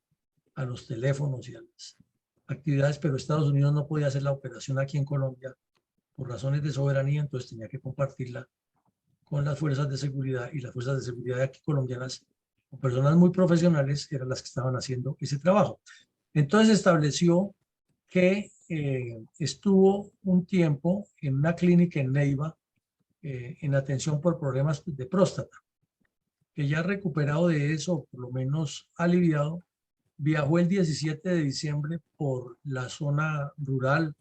A: a los teléfonos y a las actividades, pero Estados Unidos no podía hacer la operación aquí en Colombia por razones de soberanía, entonces tenía que compartirla con las fuerzas de seguridad, y las fuerzas de seguridad de aquí colombianas, con personas muy profesionales, eran las que estaban haciendo ese trabajo. Entonces estableció que estuvo un tiempo en una clínica en Neiva en atención por problemas de próstata, que ya recuperado de eso, por lo menos aliviado, viajó el 17 de diciembre por la zona rural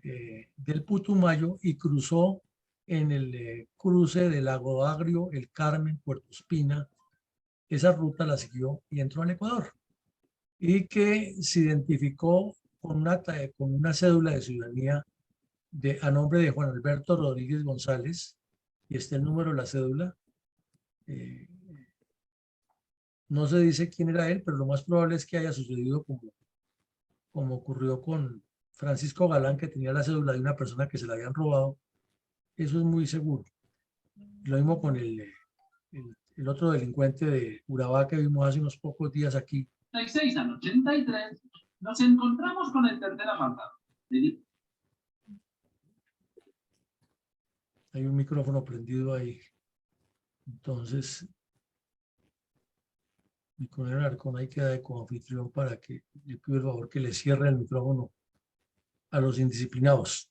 A: del Putumayo y cruzó en el cruce del Lago Agrio, El Carmen, Puerto Espina. Esa ruta la siguió y entró al Ecuador, y que se identificó con una cédula de ciudadanía a nombre de Juan Alberto Rodríguez González, y está el número de la cédula. No se dice quién era él, pero lo más probable es que haya sucedido como ocurrió con Francisco Galán, que tenía la cédula de una persona que se la habían robado. Eso es muy seguro. Lo mismo con el otro delincuente de Urabá que vimos hace unos pocos días aquí.
D: 86 al 83, nos encontramos con el tercer avanzado.
A: Hay un micrófono prendido ahí. Entonces, mi coronel Arcón ahí queda de coanfitrión para que le pido el favor que le cierre el micrófono a los indisciplinados.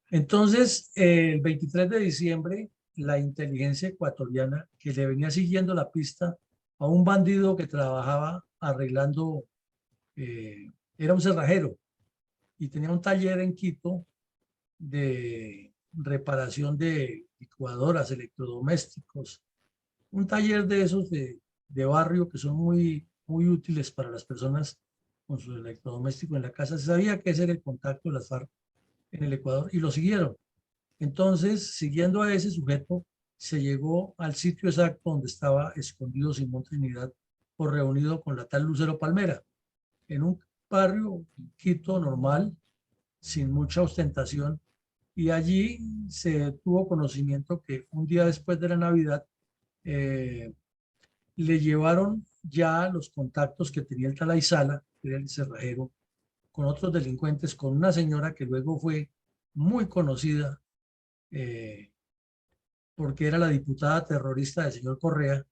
A: Entonces, el 23 de diciembre, la inteligencia ecuatoriana, que le venía siguiendo la pista a un bandido que trabajaba arreglando, era un cerrajero y tenía un taller en Quito de reparación de licuadoras, electrodomésticos, un taller de esos de barrio que son muy útiles para las personas con su electrodoméstico en la casa. Se sabía que ese era el contacto de las FARC en el Ecuador y lo siguieron. Entonces, siguiendo a ese sujeto, se llegó al sitio exacto donde estaba escondido Simón Trinidad, por reunido con la tal Lucero Palmera, en un barrio Quito normal, sin mucha ostentación, y allí se tuvo conocimiento que un día después de la Navidad le llevaron ya los contactos que tenía el tal Aizala, que era el cerrajero, con otros delincuentes, con una señora que luego fue muy conocida porque era la diputada terrorista del señor Correa.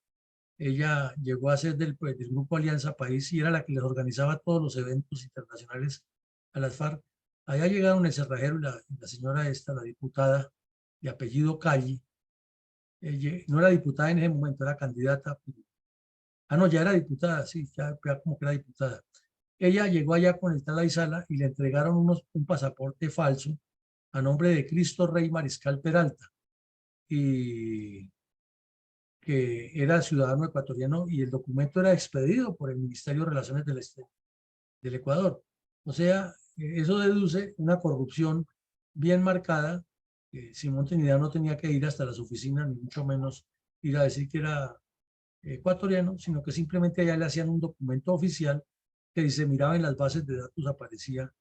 A: Ella llegó a ser del grupo Alianza País y era la que les organizaba todos los eventos internacionales a las FARC. Allá llegaron el cerrajero y la señora esta, la diputada de apellido Calle. Ella no era diputada en ese momento, era candidata. No, ya era diputada, sí, ya como que era diputada. Ella llegó allá con el tal Aizala y le entregaron un pasaporte falso a nombre de Cristo Rey Mariscal Peralta, y que era ciudadano ecuatoriano, y el documento era expedido por el Ministerio de Relaciones del Ecuador. O sea, eso deduce una corrupción bien marcada. Simón Trinidad no tenía que ir hasta las oficinas, ni mucho menos ir a decir que era ecuatoriano, sino que simplemente allá le hacían un documento oficial que se miraba en las bases de datos, aparecía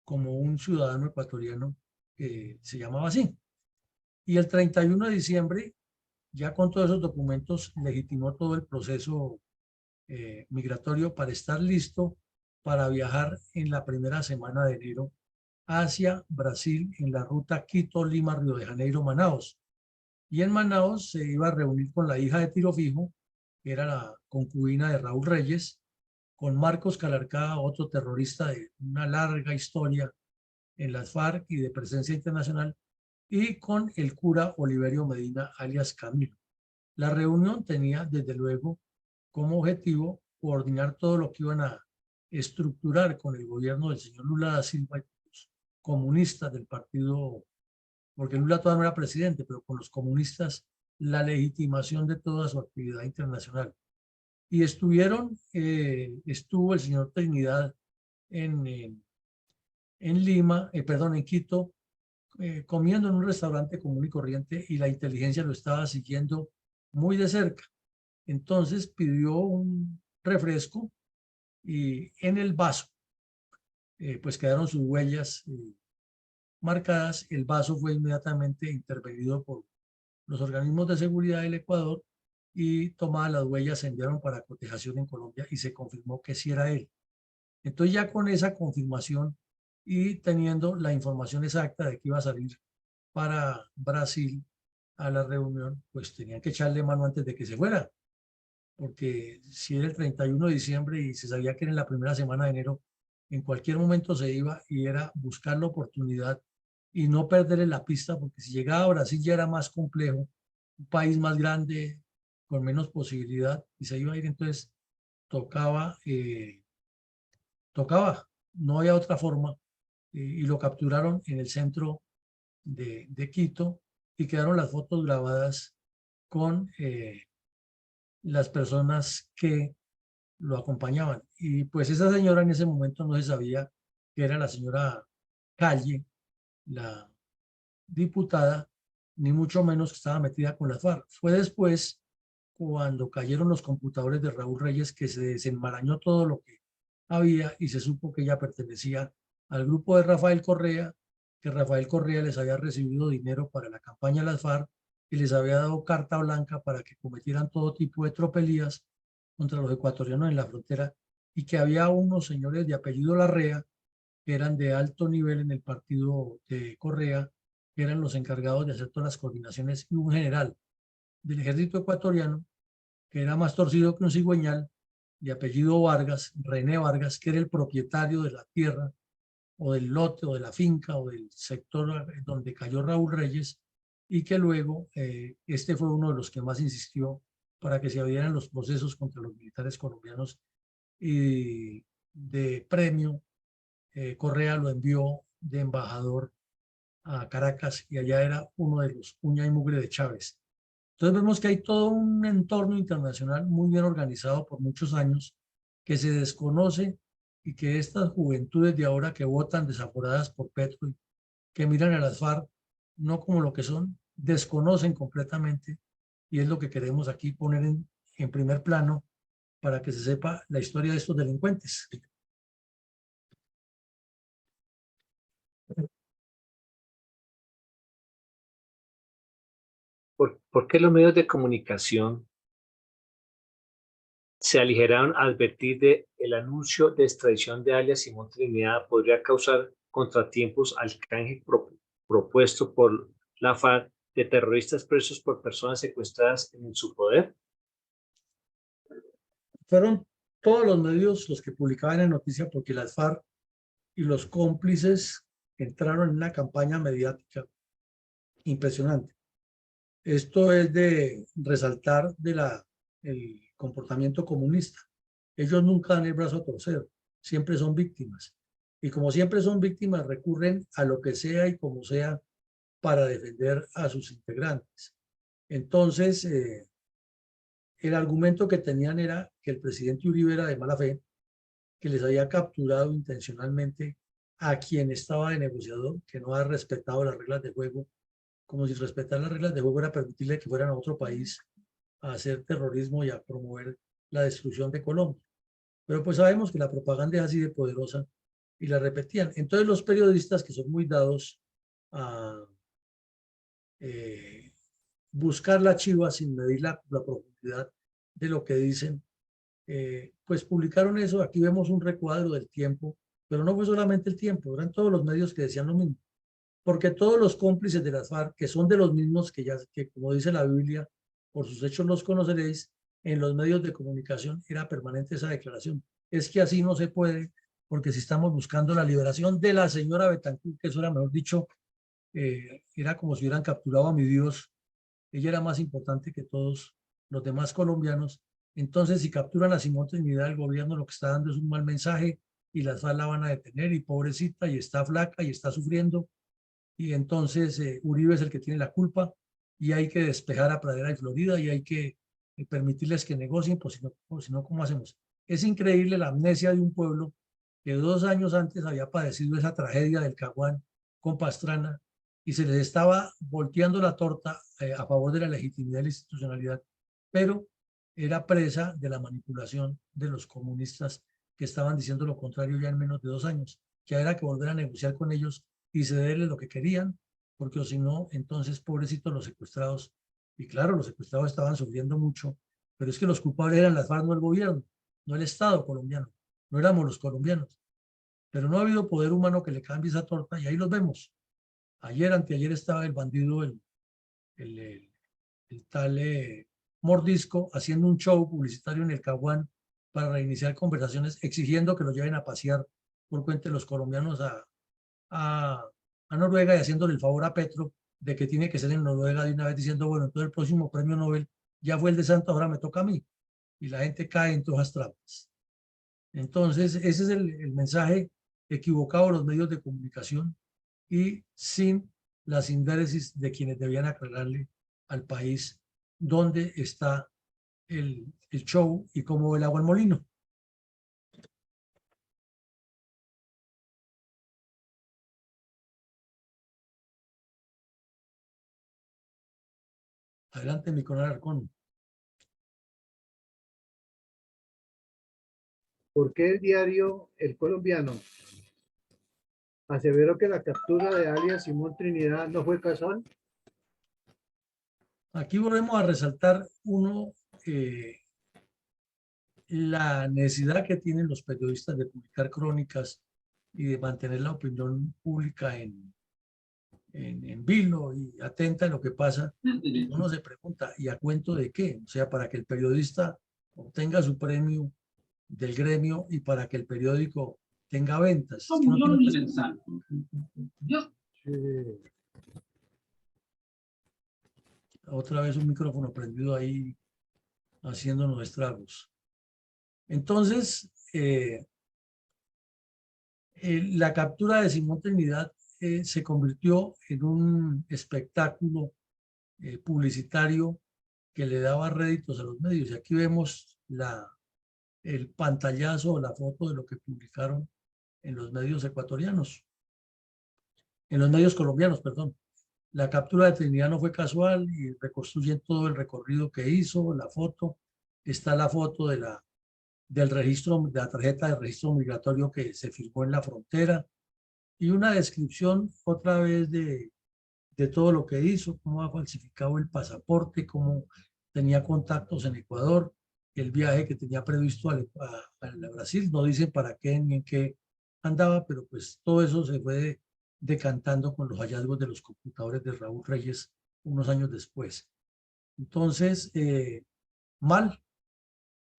A: como un ciudadano ecuatoriano que se llamaba así. Y el 31 de diciembre, ya con todos esos documentos, legitimó todo el proceso migratorio para estar listo para viajar en la primera semana de enero hacia Brasil en la ruta Quito, Lima, Río de Janeiro, Manaos. Y en Manaos se iba a reunir con la hija de Tiro Fijo, que era la concubina de Raúl Reyes, con Marcos Calarcá, otro terrorista de una larga historia en las FARC y de presencia internacional, y con el cura Oliverio Medina, alias Camilo. La reunión tenía, desde luego, como objetivo coordinar todo lo que iban a estructurar con el gobierno del señor Lula da Silva y los comunistas del partido, porque Lula todavía no era presidente, pero con los comunistas, la legitimación de toda su actividad internacional. Y estuvo el señor Trinidad en Lima, perdón, en Quito, comiendo en un restaurante común y corriente, y la inteligencia lo estaba siguiendo muy de cerca. Entonces pidió un refresco y en el vaso pues quedaron sus huellas marcadas. El vaso fue inmediatamente intervenido por los organismos de seguridad del Ecuador, y tomadas las huellas se enviaron para cotejación en Colombia y se confirmó que sí era él. Entonces ya con esa confirmación y teniendo la información exacta de que iba a salir para Brasil a la reunión, pues tenían que echarle mano antes de que se fuera, porque si era el 31 de diciembre y se sabía que era en la primera semana de enero, en cualquier momento se iba, y era buscar la oportunidad y no perderle la pista, porque si llegaba a Brasil ya era más complejo, un país más grande, con menos posibilidad, y se iba a ir. Entonces tocaba, no había otra forma, y lo capturaron en el centro de Quito, y quedaron las fotos grabadas con las personas que lo acompañaban. Y pues esa señora en ese momento no se sabía que era la señora Calle, la diputada, ni mucho menos que estaba metida con las FARC. Fue después, cuando cayeron los computadores de Raúl Reyes, que se desenmarañó todo lo que había y se supo que ella pertenecía al grupo de Rafael Correa, que Rafael Correa les había recibido dinero para la campaña de las FARC y les había dado carta blanca para que cometieran todo tipo de tropelías contra los ecuatorianos en la frontera, y que había unos señores de apellido Larrea que eran de alto nivel en el partido de Correa, que eran los encargados de hacer todas las coordinaciones, y un general del ejército ecuatoriano que era más torcido que un cigüeñal, de apellido Vargas, René Vargas, que era el propietario de la tierra o del lote o de la finca o del sector donde cayó Raúl Reyes, y que luego este fue uno de los que más insistió para que se abrieran los procesos contra los militares colombianos, y de premio Correa lo envió de embajador a Caracas, y allá era uno de los uña y mugre de Chávez. Entonces vemos que hay todo un entorno internacional muy bien organizado por muchos años, que se desconoce, y que estas juventudes de ahora que votan desaforadas por Petro, que miran a las FARC no como lo que son, desconocen completamente, y es lo que queremos aquí poner en primer plano para que se sepa la historia de estos delincuentes.
B: ¿Por qué los medios de comunicación se aligeraron a advertir de el anuncio de extradición de alias Simón Trinidad podría causar contratiempos al canje propuesto por la FARC de terroristas presos por personas secuestradas en su poder?
A: Fueron todos los medios los que publicaban la noticia, porque las FARC y los cómplices entraron en una campaña mediática impresionante. Esto es de resaltar el comportamiento comunista. Ellos nunca dan el brazo a torcer. siempre son víctimas. Y como siempre son víctimas, recurren a lo que sea y como sea para defender a sus integrantes. Entonces, el argumento que tenían era que el presidente Uribe era de mala fe, que les había capturado intencionalmente a quien estaba de negociador, que no ha respetado las reglas de juego, como si respetar las reglas de juego era permitirle que fueran a otro país a hacer terrorismo y a promover la destrucción de Colombia. Pero pues sabemos que la propaganda es así de poderosa y la repetían. Entonces los periodistas que son muy dados a buscar la chiva sin medir la profundidad de lo que dicen, pues publicaron eso. Aquí vemos un recuadro del Tiempo, pero no fue solamente el Tiempo, eran todos los medios que decían lo mismo, porque todos los cómplices de las FARC, que son de los mismos que como dice la Biblia, por sus hechos los conoceréis, en los medios de comunicación era permanente esa declaración. Es que así no se puede, porque si estamos buscando la liberación de la señora Betancourt, que eso era, mejor dicho, era como si hubieran capturado a mi Dios. Ella era más importante que todos los demás colombianos. Entonces, si capturan a Simón Trinidad, el gobierno lo que está dando es un mal mensaje y las FARC la van a detener y pobrecita, y está flaca y está sufriendo. Y entonces Uribe es el que tiene la culpa y hay que despejar a Pradera y Florida y hay que permitirles que negocien, pues si no, ¿cómo hacemos? Es increíble la amnesia de un pueblo que 2 años antes había padecido esa tragedia del Caguán con Pastrana y se les estaba volteando la torta a favor de la legitimidad y la institucionalidad, pero era presa de la manipulación de los comunistas que estaban diciendo lo contrario ya en menos de 2 años, que era que volver a negociar con ellos y cederles lo que querían, porque o si no, entonces pobrecitos los secuestrados. Y claro, los secuestrados estaban sufriendo mucho, pero es que los culpables eran las FARC, no el gobierno, no el Estado colombiano, no éramos los colombianos. Pero no ha habido poder humano que le cambie esa torta y ahí los vemos. Ayer, anteayer estaba el bandido, el tal Mordisco, haciendo un show publicitario en el Caguán para reiniciar conversaciones, exigiendo que lo lleven a pasear por cuenta de los colombianos a Noruega y haciéndole el favor a Petro de que tiene que ser en Noruega de una vez, diciendo, bueno, entonces el próximo premio Nobel ya fue el de Santos, ahora me toca a mí. Y la gente cae en todas las trampas. Entonces, ese es el mensaje equivocado de los medios de comunicación y sin la sindéresis de quienes debían aclararle al país dónde está el show y cómo va el agua al molino. Adelante, mi coronel Arcón.
C: ¿Por qué el diario El Colombiano aseveró que la captura de alias Simón Trinidad no fue casual?
A: Aquí volvemos a resaltar la necesidad que tienen los periodistas de publicar crónicas y de mantener la opinión pública en vilo y atenta a lo que pasa. Uno se pregunta, ¿y a cuento de qué? O sea, para que el periodista obtenga su premio del gremio y para que el periódico tenga ventas. Es que no tiene
D: universal.
A: otra vez un micrófono prendido ahí haciéndonos estragos. Entonces, la captura de Simón Trinidad se convirtió en un espectáculo publicitario que le daba réditos a los medios. Y aquí vemos el pantallazo o la foto de lo que publicaron en los medios ecuatorianos, en los medios colombianos, perdón. La captura de Trinidad no fue casual y reconstruyen todo el recorrido que hizo, la foto. Está la foto del registro, de la tarjeta de registro migratorio que se firmó en la frontera y una descripción otra vez de todo lo que hizo, cómo ha falsificado el pasaporte, cómo tenía contactos en Ecuador, el viaje que tenía previsto a Brasil, no dicen para qué ni en qué andaba, pero pues todo eso se fue decantando con los hallazgos de los computadores de Raúl Reyes unos años después. Entonces, mal,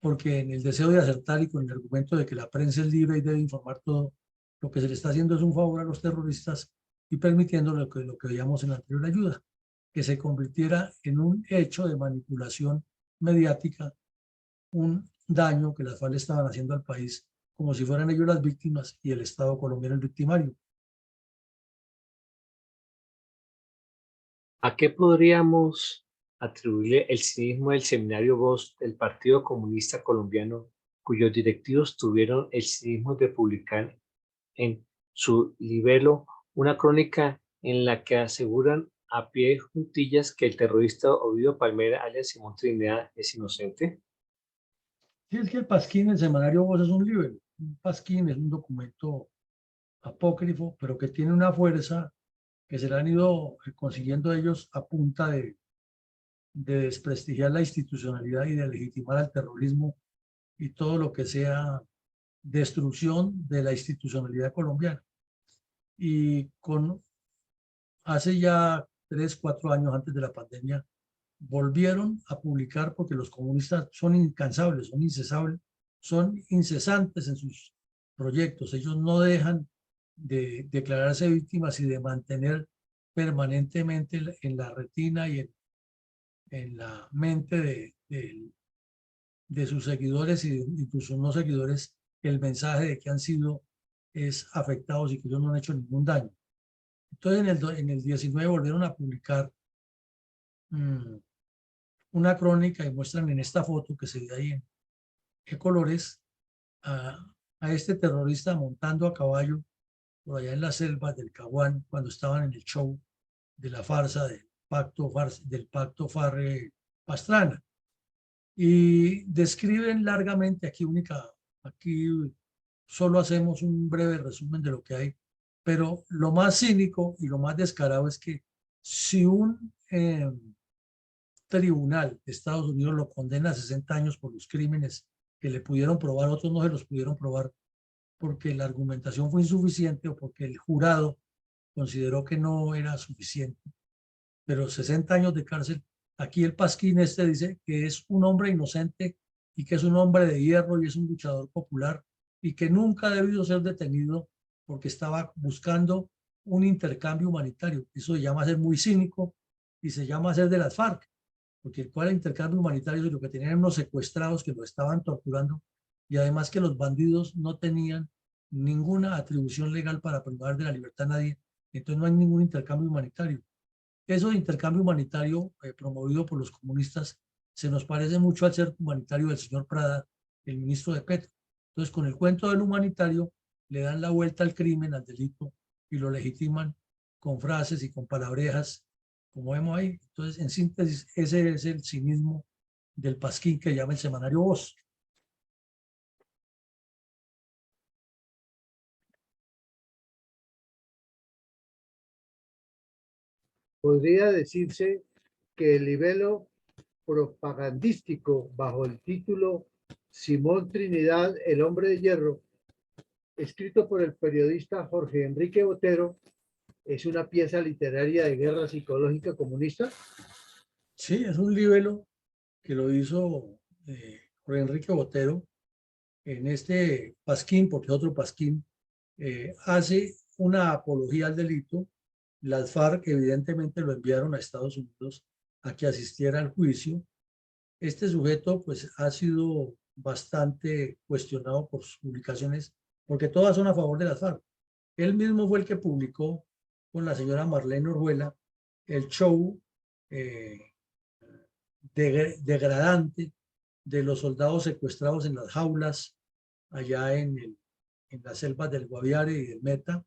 A: porque en el deseo de acertar y con el argumento de que la prensa es libre y debe informar todo, lo que se le está haciendo es un favor a los terroristas y permitiendo lo que veíamos en la anterior ayuda, que se convirtiera en un hecho de manipulación mediática, un daño que las FARC estaban haciendo al país como si fueran ellos las víctimas y el Estado colombiano el victimario.
B: ¿A qué podríamos atribuirle el cinismo del Seminario Voz del Partido Comunista Colombiano, cuyos directivos tuvieron el cinismo de publicar en su libelo una crónica en la que aseguran a pie juntillas que el terrorista Ovidio Palmera, alias Simón Trinidad, es inocente?
A: Sí, es que el pasquín, el semanario Voz es un libro. Un pasquín es un documento apócrifo, pero que tiene una fuerza que se la han ido consiguiendo ellos a punta de desprestigiar la institucionalidad y de legitimar al terrorismo y todo lo que sea destrucción de la institucionalidad colombiana. Y hace ya 3, 4 años antes de la pandemia, volvieron a publicar porque los comunistas son incansables, son incesantes en sus proyectos. Ellos no dejan de declararse víctimas y de mantener permanentemente en la retina y en la mente de sus seguidores y incluso no seguidores el mensaje de que han sido afectados y que ellos no han hecho ningún daño. Entonces en el 19 volvieron a publicar una crónica y muestran en esta foto que se ve ahí en qué colores a este terrorista montando a caballo por allá en las selvas del Caguán cuando estaban en el show de la farsa del pacto Farre-Pastrana. Y describen largamente, aquí solo hacemos un breve resumen de lo que hay, pero lo más cínico y lo más descarado es que si un tribunal de Estados Unidos lo condena a 60 años por los crímenes que le pudieron probar, otros no se los pudieron probar porque la argumentación fue insuficiente o porque el jurado consideró que no era suficiente, pero 60 años de cárcel. Aquí el pasquín dice que es un hombre inocente y que es un hombre de hierro y es un luchador popular y que nunca ha debido ser detenido porque estaba buscando un intercambio humanitario. Eso se llama ser muy cínico y se llama ser de las FARC, porque ¿cuál es el intercambio humanitario? Lo que tenían unos secuestrados que lo estaban torturando y además que los bandidos no tenían ninguna atribución legal para privar de la libertad a nadie, entonces no hay ningún intercambio humanitario. Eso de intercambio humanitario promovido por los comunistas se nos parece mucho al cerco humanitario del señor Prada, el ministro de Petro. Entonces, con el cuento del humanitario, le dan la vuelta al crimen, al delito, y lo legitiman con frases y con palabrejas, como vemos ahí. Entonces, en síntesis, ese es el cinismo del pasquín que llama el semanario Voz.
C: Podría decirse que el libelo propagandístico bajo el título Simón Trinidad, el hombre de hierro, escrito por el periodista Jorge Enrique Botero, es una pieza literaria de guerra psicológica comunista.
A: Sí, es un libelo que lo hizo Jorge Enrique Botero en este pasquín, porque otro pasquín hace una apología al delito. Las FARC evidentemente lo enviaron a Estados Unidos a que asistiera al juicio. Este sujeto pues ha sido bastante cuestionado por sus publicaciones porque todas son a favor de las FARC. Él mismo fue el que publicó con la señora Marlene Orjuela el show degradante de los soldados secuestrados en las jaulas allá en las selvas del Guaviare y del Meta.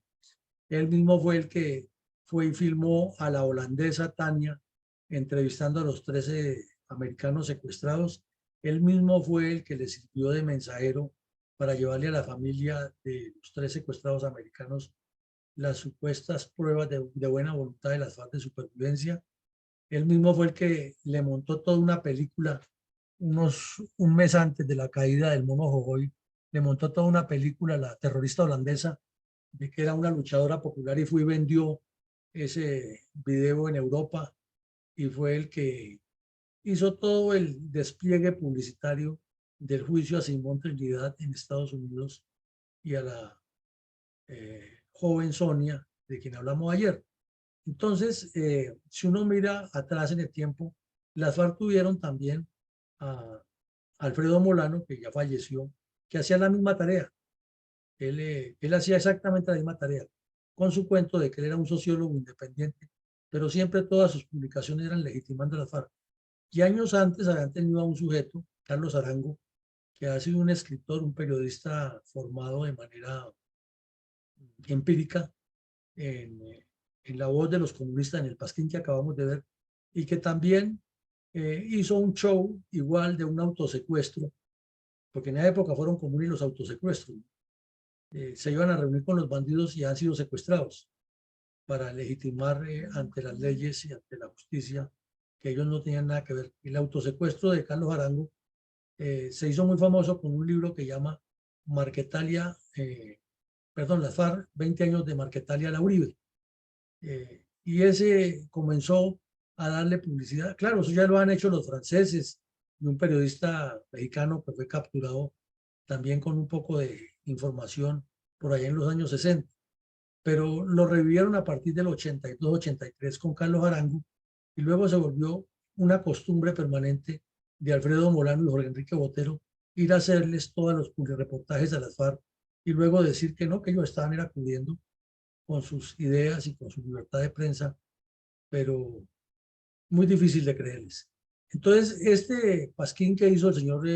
A: Él mismo fue el que fue y filmó a la holandesa Tania entrevistando a los 13 americanos secuestrados. Él mismo fue el que le sirvió de mensajero para llevarle a la familia de los 3 secuestrados americanos las supuestas pruebas de buena voluntad de las FARC de supervivencia. Él mismo fue el que le montó toda una película un mes antes de la caída del Mono Jojoy. Le montó toda una película, la terrorista holandesa, de que era una luchadora popular y fue y vendió ese video en Europa y fue el que hizo todo el despliegue publicitario del juicio a Simón Trinidad en Estados Unidos y a la joven Sonia, de quien hablamos ayer. Entonces, si uno mira atrás en el tiempo, las FARC tuvieron también a Alfredo Molano, que ya falleció, que hacía la misma tarea. Él hacía exactamente la misma tarea, con su cuento de que él era un sociólogo independiente, pero siempre todas sus publicaciones eran legitimando a las FARC. Y años antes habían tenido a un sujeto, Carlos Arango, que ha sido un escritor, un periodista formado de manera empírica en la voz de los comunistas en el Pasquín que acabamos de ver, y que también hizo un show igual de un autosecuestro, porque en esa época fueron comunes los autosecuestros. Se iban a reunir con los bandidos y han sido secuestrados para legitimar ante las leyes y ante la justicia que ellos no tenían nada que ver. El autosecuestro de Carlos Arango se hizo muy famoso con un libro que llama Marquetalia, las FARC, 20 años de Marquetalia a la Uribe. Y ese comenzó a darle publicidad. Claro, eso ya lo han hecho los franceses y un periodista mexicano que fue capturado también con un poco de información por allá en los años 60. Pero lo revivieron a partir del 82-83 con Carlos Arango y luego se volvió una costumbre permanente de Alfredo Molano y Jorge Enrique Botero ir a hacerles todos los reportajes a las FARC y luego decir que no, que ellos estaban acudiendo con sus ideas y con su libertad de prensa, pero muy difícil de creerles. Entonces, este pasquín que hizo el señor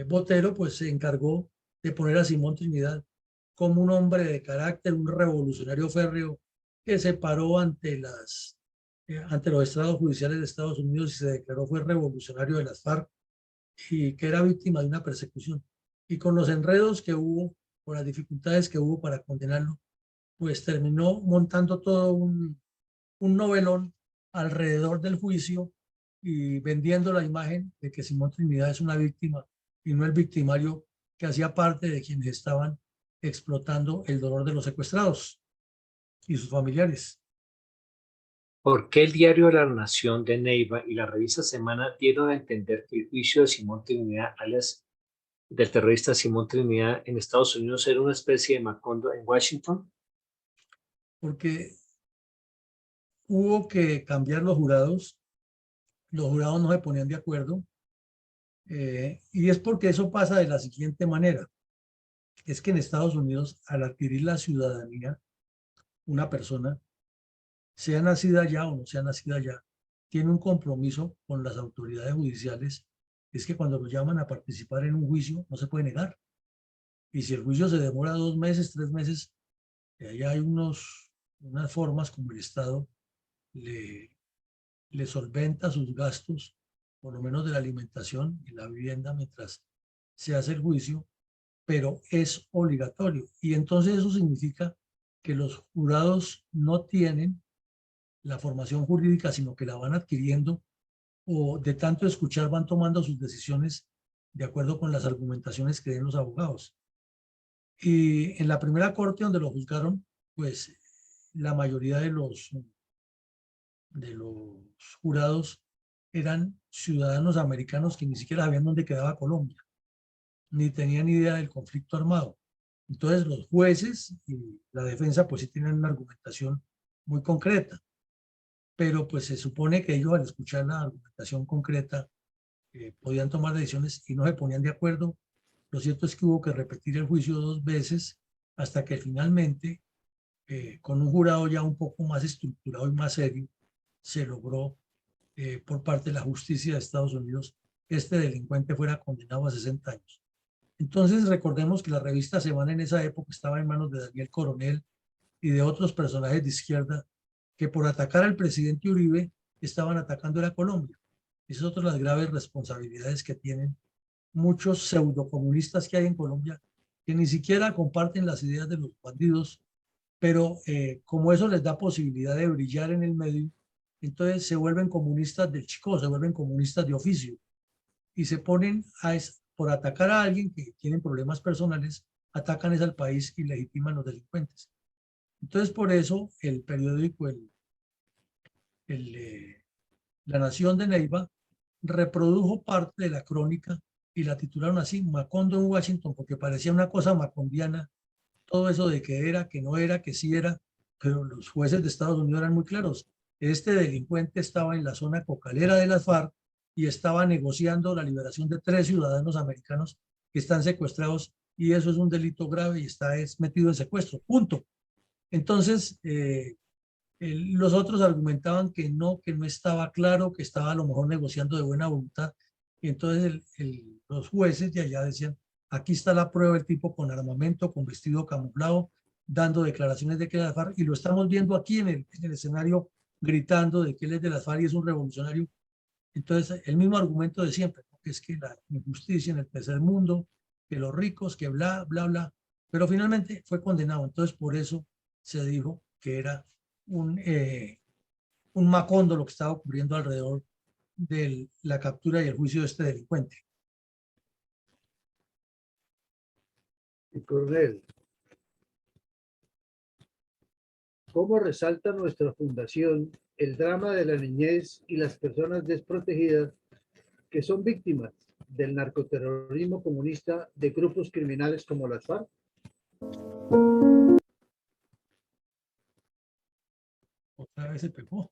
A: Botero, pues se encargó de poner a Simón Trinidad como un hombre de carácter, un revolucionario férreo que se paró ante los estrados judiciales de Estados Unidos y se declaró fue revolucionario de las FARC y que era víctima de una persecución. Y con los enredos que hubo, con las dificultades que hubo para condenarlo, pues terminó montando todo un novelón alrededor del juicio y vendiendo la imagen de que Simón Trinidad es una víctima y no el victimario que hacía parte de quienes estaban explotando el dolor de los secuestrados y sus familiares.
B: ¿Por qué el diario La Nación de Neiva y la revista Semana dieron a entender que el juicio de Simón Trinidad, alias del terrorista Simón Trinidad en Estados Unidos, era una especie de Macondo en Washington?
A: Porque hubo que cambiar los jurados no se ponían de acuerdo, y es porque eso pasa de la siguiente manera. Es que en Estados Unidos, al adquirir la ciudadanía, una persona, sea nacida allá o no sea nacida allá, tiene un compromiso con las autoridades judiciales. Es que cuando lo llaman a participar en un juicio, no se puede negar. Y si el juicio se demora 2 meses, 3 meses, allá hay unas formas como el Estado le solventa sus gastos, por lo menos de la alimentación y la vivienda mientras se hace el juicio, pero es obligatorio. Y entonces eso significa que los jurados no tienen la formación jurídica, sino que la van adquiriendo o de tanto escuchar van tomando sus decisiones de acuerdo con las argumentaciones que den los abogados. Y en la primera corte donde lo juzgaron, pues la mayoría de los jurados eran ciudadanos americanos que ni siquiera sabían dónde quedaba Colombia, ni tenían idea del conflicto armado. Entonces los jueces y la defensa pues sí tienen una argumentación muy concreta, pero pues se supone que ellos al escuchar la argumentación concreta podían tomar decisiones y no se ponían de acuerdo. Lo cierto es que hubo que repetir el juicio 2 veces hasta que finalmente, con un jurado ya un poco más estructurado y más serio, se logró por parte de la justicia de Estados Unidos que este delincuente fuera condenado a 60 años. Entonces recordemos que la revista Semana en esa época estaba en manos de Daniel Coronel y de otros personajes de izquierda que por atacar al presidente Uribe estaban atacando a la Colombia. Esas son otras las graves responsabilidades que tienen muchos pseudocomunistas que hay en Colombia que ni siquiera comparten las ideas de los bandidos, pero como eso les da posibilidad de brillar en el medio, entonces se vuelven comunistas del chico, se vuelven comunistas de oficio y se ponen por atacar a alguien que tiene problemas personales, atacan al país y legitiman los delincuentes. Entonces por eso el periódico La Nación de Neiva reprodujo parte de la crónica y la titularon así, Macondo en Washington, porque parecía una cosa macondiana, todo eso de que era, que no era, que sí era, pero los jueces de Estados Unidos eran muy claros. Este delincuente estaba en la zona cocalera de las FARC y estaba negociando la liberación de 3 ciudadanos americanos que están secuestrados y eso es un delito grave y es metido en secuestro, punto. Entonces, los otros argumentaban que no estaba claro, que estaba a lo mejor negociando de buena voluntad, y entonces los jueces de allá decían, aquí está la prueba, el tipo con armamento, con vestido camuflado, dando declaraciones de que era de las FARC, y lo estamos viendo aquí en el escenario gritando de que él es de las FARC y es un revolucionario. Entonces, el mismo argumento de siempre, ¿no? Que es que la injusticia en el tercer mundo, que los ricos, que bla, bla, bla, pero finalmente fue condenado. Entonces, por eso se dijo que era un macondo lo que estaba ocurriendo alrededor de la captura y el juicio de este delincuente.
C: Coronel, ¿cómo resalta nuestra fundación el drama de la niñez y las personas desprotegidas que son víctimas del narcoterrorismo comunista de grupos criminales como las FARC?
A: Otra vez se pegó.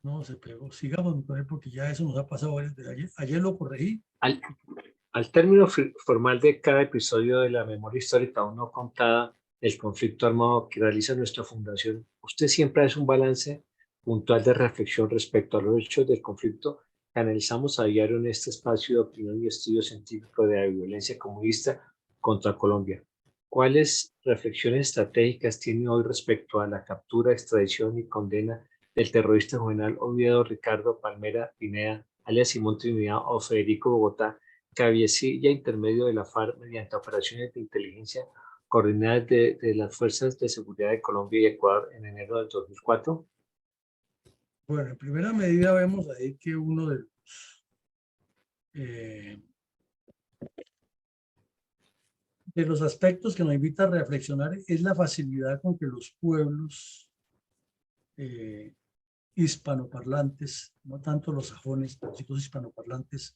A: No, se pegó. Sigamos con él porque ya eso nos ha pasado varias veces. Ayer lo corregí.
B: Al término formal de cada episodio de la memoria histórica aún no contada, el conflicto armado que realiza nuestra fundación, usted siempre hace un balance puntual de reflexión respecto a los hechos del conflicto que analizamos a diario en este espacio de opinión y estudio científico de la violencia comunista contra Colombia. ¿Cuáles reflexiones estratégicas tiene hoy respecto a la captura, extradición y condena del terrorista Juvenal Oviedo Ricardo Palmera Pineda, alias Simón Trinidad o Federico Bogotá, cabecilla intermedio de la FARC mediante operaciones de inteligencia coordinadas de las Fuerzas de Seguridad de Colombia y Ecuador en enero del 2004?
A: Bueno, en primera medida vemos ahí que uno de los aspectos que nos invita a reflexionar es la facilidad con que los pueblos hispanoparlantes, no tanto los sajones, pero sí los hispanoparlantes,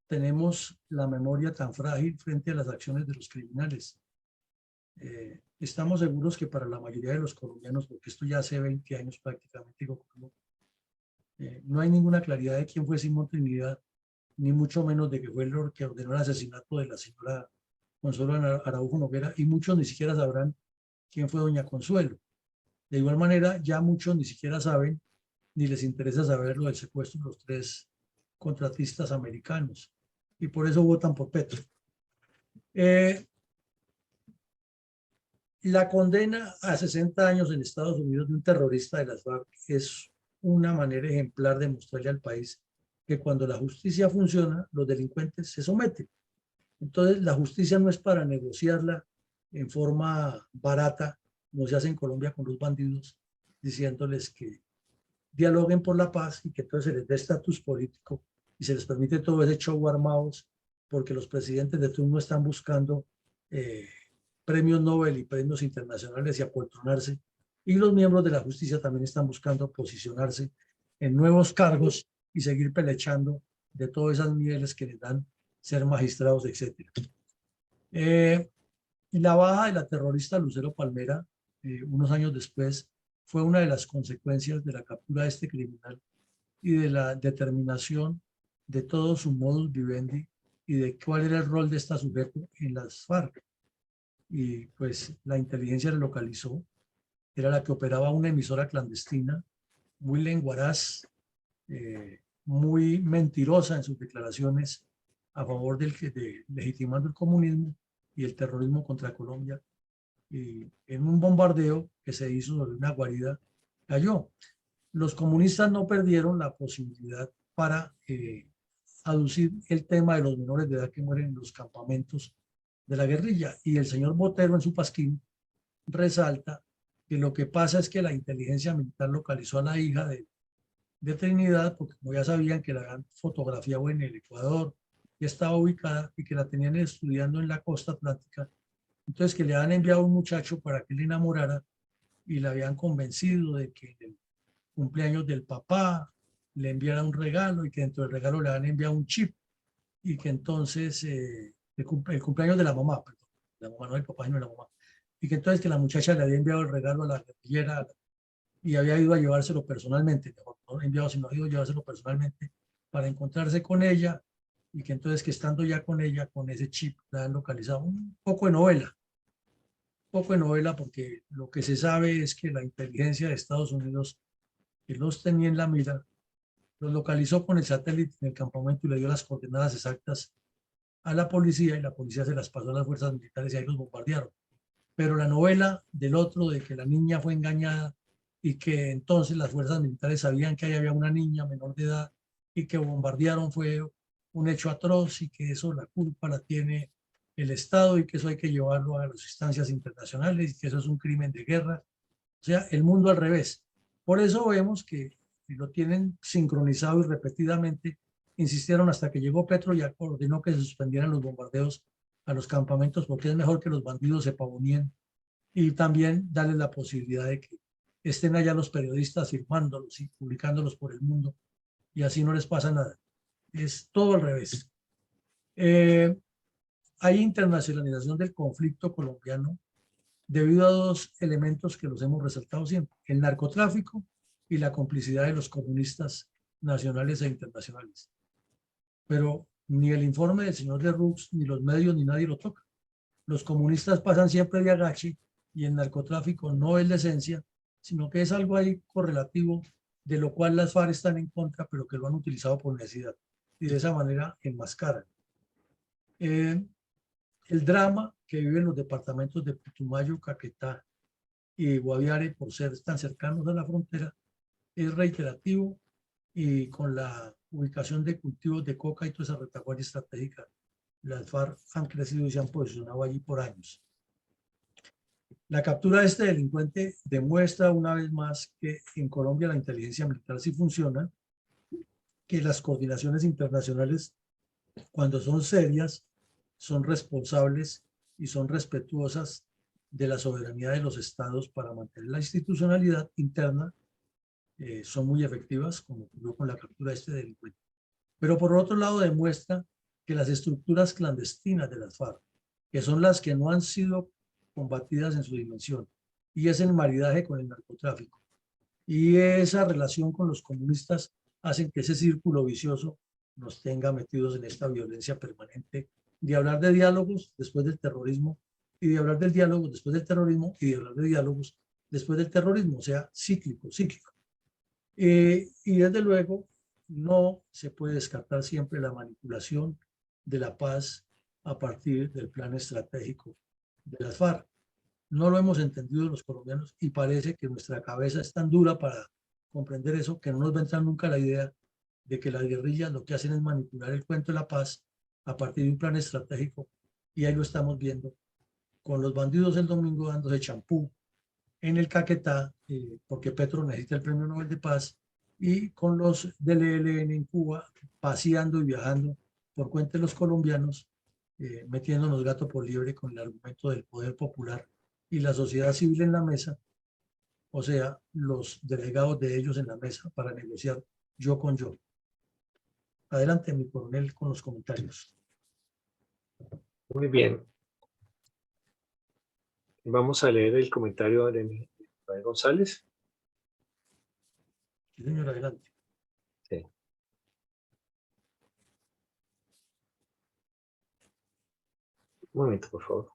A: tenemos la memoria tan frágil frente a las acciones de los criminales. Estamos seguros que para la mayoría de los colombianos, porque esto ya hace 20 años prácticamente, no hay ninguna claridad de quién fue Simón Trinidad, ni mucho menos de que fue el que ordenó el asesinato de la señora Consuelo Araujo Noguera, y muchos ni siquiera sabrán quién fue doña Consuelo. De igual manera, ya muchos ni siquiera saben, ni les interesa saber lo del secuestro de los 3 contratistas americanos, y por eso votan por Petro. La condena a 60 años en Estados Unidos de un terrorista de las FARC es una manera ejemplar de mostrarle al país que cuando la justicia funciona, los delincuentes se someten. Entonces, la justicia no es para negociarla en forma barata, como se hace en Colombia con los bandidos, diciéndoles que dialoguen por la paz y que entonces se les dé estatus político y se les permite todo ese show armados, porque los presidentes de turno están buscando premios Nobel y premios internacionales y apoltronarse, y los miembros de la justicia también están buscando posicionarse en nuevos cargos y seguir pelechando de todas esas mieles que les dan ser magistrados, etc. La baja de la terrorista Lucero Palmera, unos años después, fue una de las consecuencias de la captura de este criminal y de la determinación de todo su modus vivendi y de cuál era el rol de esta sujeto en las FARC. Y pues la inteligencia le localizó, era la que operaba una emisora clandestina, muy lenguaraz, muy mentirosa en sus declaraciones a favor de legitimando el comunismo y el terrorismo contra Colombia. Y en un bombardeo que se hizo sobre una guarida, cayó. Los comunistas no perdieron la posibilidad para aducir el tema de los menores de edad que mueren en los campamentos de la guerrilla. Y el señor Botero en su pasquín resalta que lo que pasa es que la inteligencia militar localizó a la hija de Trinidad, porque como ya sabían que la habían fotografiado en el Ecuador, que estaba ubicada y que la tenían estudiando en la costa atlántica, entonces que le habían enviado un muchacho para que le enamorara y le habían convencido de que en el cumpleaños del papá le enviara un regalo y que dentro del regalo le habían enviado un chip y que entonces el cumpleaños de la mamá, perdón, la mamá no del papá sino de la mamá, y que entonces que la muchacha le había enviado el regalo a la guerrillera y había ido a llevárselo personalmente, no enviado sino ha ido a llevárselo personalmente para encontrarse con ella y que entonces que estando ya con ella, con ese chip, la han localizado. Un poco de novela porque lo que se sabe es que la inteligencia de Estados Unidos, que los tenía en la mira, los localizó con el satélite en el campamento y le dio las coordenadas exactas a la policía y la policía se las pasó a las fuerzas militares y ahí los bombardearon. Pero la novela del otro, de que la niña fue engañada y que entonces las fuerzas militares sabían que ahí había una niña menor de edad y que bombardearon, fue un hecho atroz y que eso la culpa la tiene el Estado y que eso hay que llevarlo a las instancias internacionales y que eso es un crimen de guerra. O sea, el mundo al revés. Por eso vemos que lo tienen sincronizado y repetidamente insistieron hasta que llegó Petro y ordenó que se suspendieran los bombardeos a los campamentos porque es mejor que los bandidos se pavoneen y también darles la posibilidad de que estén allá los periodistas firmándolos y publicándolos por el mundo y así no les pasa nada. Es todo al revés. Hay internacionalización del conflicto colombiano debido a dos elementos que los hemos resaltado siempre: el narcotráfico y la complicidad de los comunistas nacionales e internacionales. Pero ni el informe del señor Lerroux, ni los medios, ni nadie lo toca. Los comunistas pasan siempre de agache y el narcotráfico no es la esencia, sino que es algo ahí correlativo de lo cual las FARC están en contra, pero que lo han utilizado por necesidad y de esa manera enmascaran. El drama que viven los departamentos de Putumayo, Caquetá y Guaviare por ser tan cercanos a la frontera es reiterativo y con la ubicación de cultivos de coca y toda esa retaguardia estratégica, las FARC han crecido y se han posicionado allí por años. La captura de este delincuente demuestra una vez más que en Colombia la inteligencia militar sí funciona, que las coordinaciones internacionales, cuando son serias, son responsables y son respetuosas de la soberanía de los estados para mantener la institucionalidad interna, son muy efectivas, como ocurrió con la captura de este delincuente. Pero por otro lado demuestra que las estructuras clandestinas de las FARC, que son las que no han sido combatidas en su dimensión, y es el maridaje con el narcotráfico, y esa relación con los comunistas hacen que ese círculo vicioso nos tenga metidos en esta violencia permanente de hablar de diálogos después del terrorismo y de hablar del diálogo después del terrorismo y de hablar de diálogos después del terrorismo, o sea, cíclico. Y desde luego no se puede descartar siempre la manipulación de la paz a partir del plan estratégico de las FARC. No lo hemos entendido los colombianos y parece que nuestra cabeza es tan dura para comprender eso que no nos va a entrar nunca la idea de que las guerrillas lo que hacen es manipular el cuento de la paz a partir de un plan estratégico, y ahí lo estamos viendo con los bandidos el domingo dándose champú en el Caquetá, porque Petro necesita el Premio Nobel de Paz, y con los del ELN en Cuba paseando y viajando por cuenta de los colombianos, metiéndonos gato por liebre con el argumento del poder popular y la sociedad civil en la mesa, o sea, los delegados de ellos en la mesa para negociar yo con yo. Adelante, mi coronel, con los comentarios.
B: Muy bien. Vamos a leer el comentario de Rafael González.
A: Sí, señor, adelante.
B: Sí. Un momento, por favor.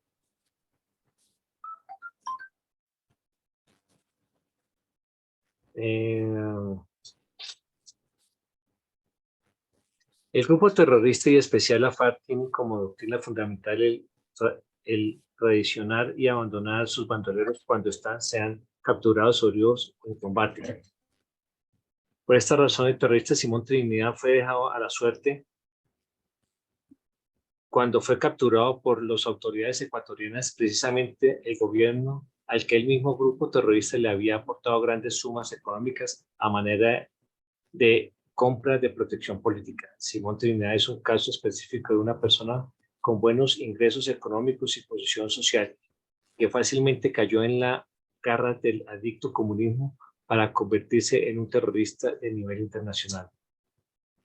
B: El grupo terrorista y especial la FARC tiene como doctrina fundamental el traicionar y abandonar a sus bandoleros cuando sean capturados o heridos en combate. Por esta razón, el terrorista Simón Trinidad fue dejado a la suerte cuando fue capturado por las autoridades ecuatorianas, precisamente el gobierno al que el mismo grupo terrorista le había aportado grandes sumas económicas a manera de compra de protección política. Simón Trinidad es un caso específico de una persona con buenos ingresos económicos y posición social, que fácilmente cayó en la garra del adicto comunismo para convertirse en un terrorista de nivel internacional.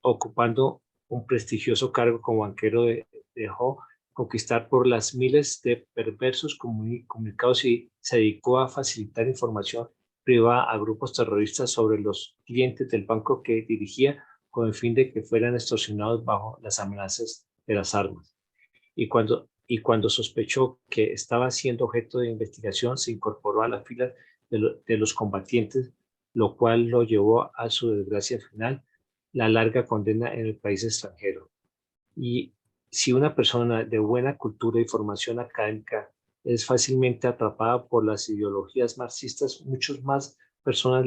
B: Ocupando un prestigioso cargo como banquero, dejó conquistar por las miles de perversos comunicados y se dedicó a facilitar información privada a grupos terroristas sobre los clientes del banco que dirigía, con el fin de que fueran extorsionados bajo las amenazas de las armas. Y cuando sospechó que estaba siendo objeto de investigación, se incorporó a la fila de los combatientes, lo cual lo llevó a su desgracia final, la larga condena en el país extranjero. Y si una persona de buena cultura y formación académica es fácilmente atrapada por las ideologías marxistas, muchas más personas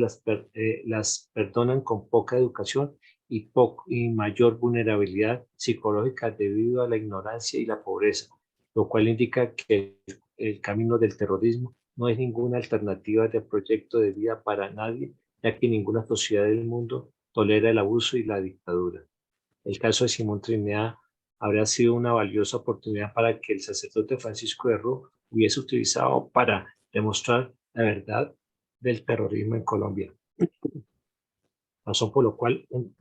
B: las perdonan con poca educación y mayor vulnerabilidad psicológica debido a la ignorancia y la pobreza, lo cual indica que el camino del terrorismo no es ninguna alternativa de proyecto de vida para nadie, ya que ninguna sociedad del mundo tolera el abuso y la dictadura. El caso de Simón Trinidad habría sido una valiosa oportunidad para que el sacerdote Francisco de Rú hubiese utilizado para demostrar la verdad del terrorismo en Colombia. Razón por la cual un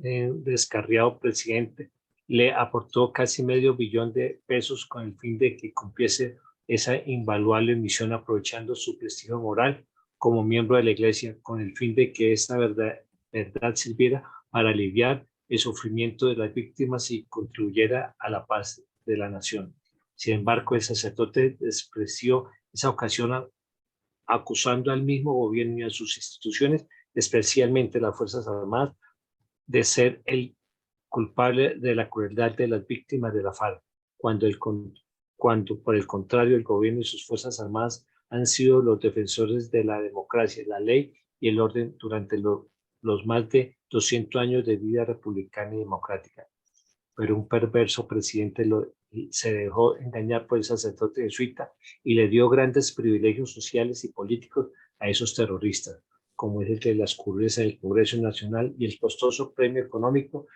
B: descarriado presidente le aportó casi $500 millones con el fin de que cumpliese esa invaluable misión, aprovechando su prestigio moral como miembro de la Iglesia, con el fin de que esta verdad sirviera para aliviar el sufrimiento de las víctimas y contribuyera a la paz de la nación. Sin embargo, el sacerdote despreció esa ocasión, acusando al mismo gobierno y a sus instituciones, especialmente las Fuerzas Armadas, de ser el culpable de la crueldad de las víctimas de la FARC, cuando por el contrario el gobierno y sus Fuerzas Armadas han sido los defensores de la democracia, la ley y el orden durante los más de 200 años de vida republicana y democrática. Pero un perverso presidente se dejó engañar por el sacerdote jesuita y le dio grandes privilegios sociales y políticos a esos terroristas, como es el de las curules del Congreso Nacional y el costoso premio económico,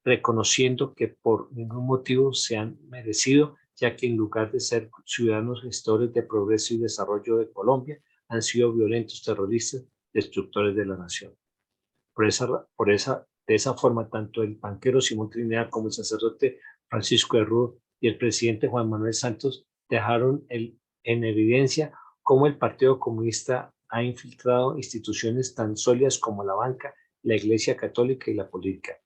B: reconociendo que por ningún motivo se han merecido, ya que en lugar de ser ciudadanos gestores de progreso y desarrollo de Colombia, han sido violentos terroristas, destructores de la nación. De esa forma, tanto el banquero Simón Trinidad como el sacerdote Francisco de Rú y el presidente Juan Manuel Santos dejaron en evidencia cómo el Partido Comunista ha infiltrado instituciones tan sólidas como la banca, la Iglesia Católica y la política.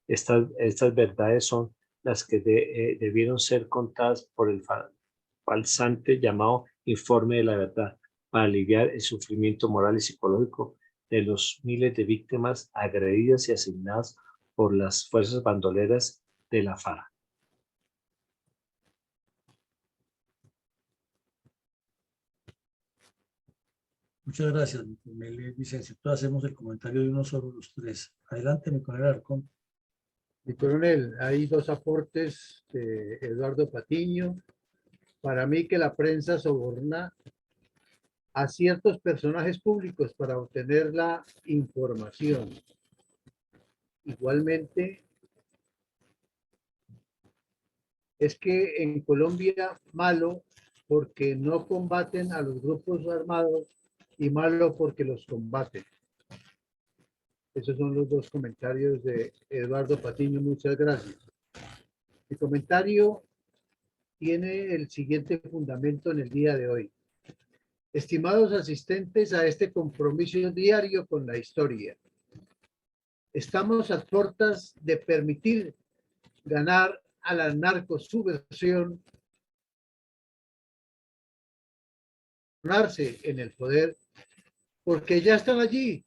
B: Estas verdades son las que debieron ser contadas por el falsante llamado Informe de la Verdad, para aliviar el sufrimiento moral y psicológico de los miles de víctimas agredidas y asesinadas por las fuerzas bandoleras de la FARC.
A: Muchas gracias, Vicencio. Todos hacemos el comentario de uno sobre los tres. Adelante, mi coronel Alarcón.
C: Mi coronel, hay dos aportes de Eduardo Patiño. Para mí que la prensa soborna a ciertos personajes públicos para obtener la información. Igualmente, es que en Colombia malo porque no combaten a los grupos armados y malo porque los combaten. Esos son los dos comentarios de Eduardo Patiño. Muchas gracias. Mi comentario tiene el siguiente fundamento en el día de hoy. Estimados asistentes a este compromiso diario con la historia, estamos a puertas de permitir ganar a la narcosubversión, ponerse en el poder, porque ya están allí,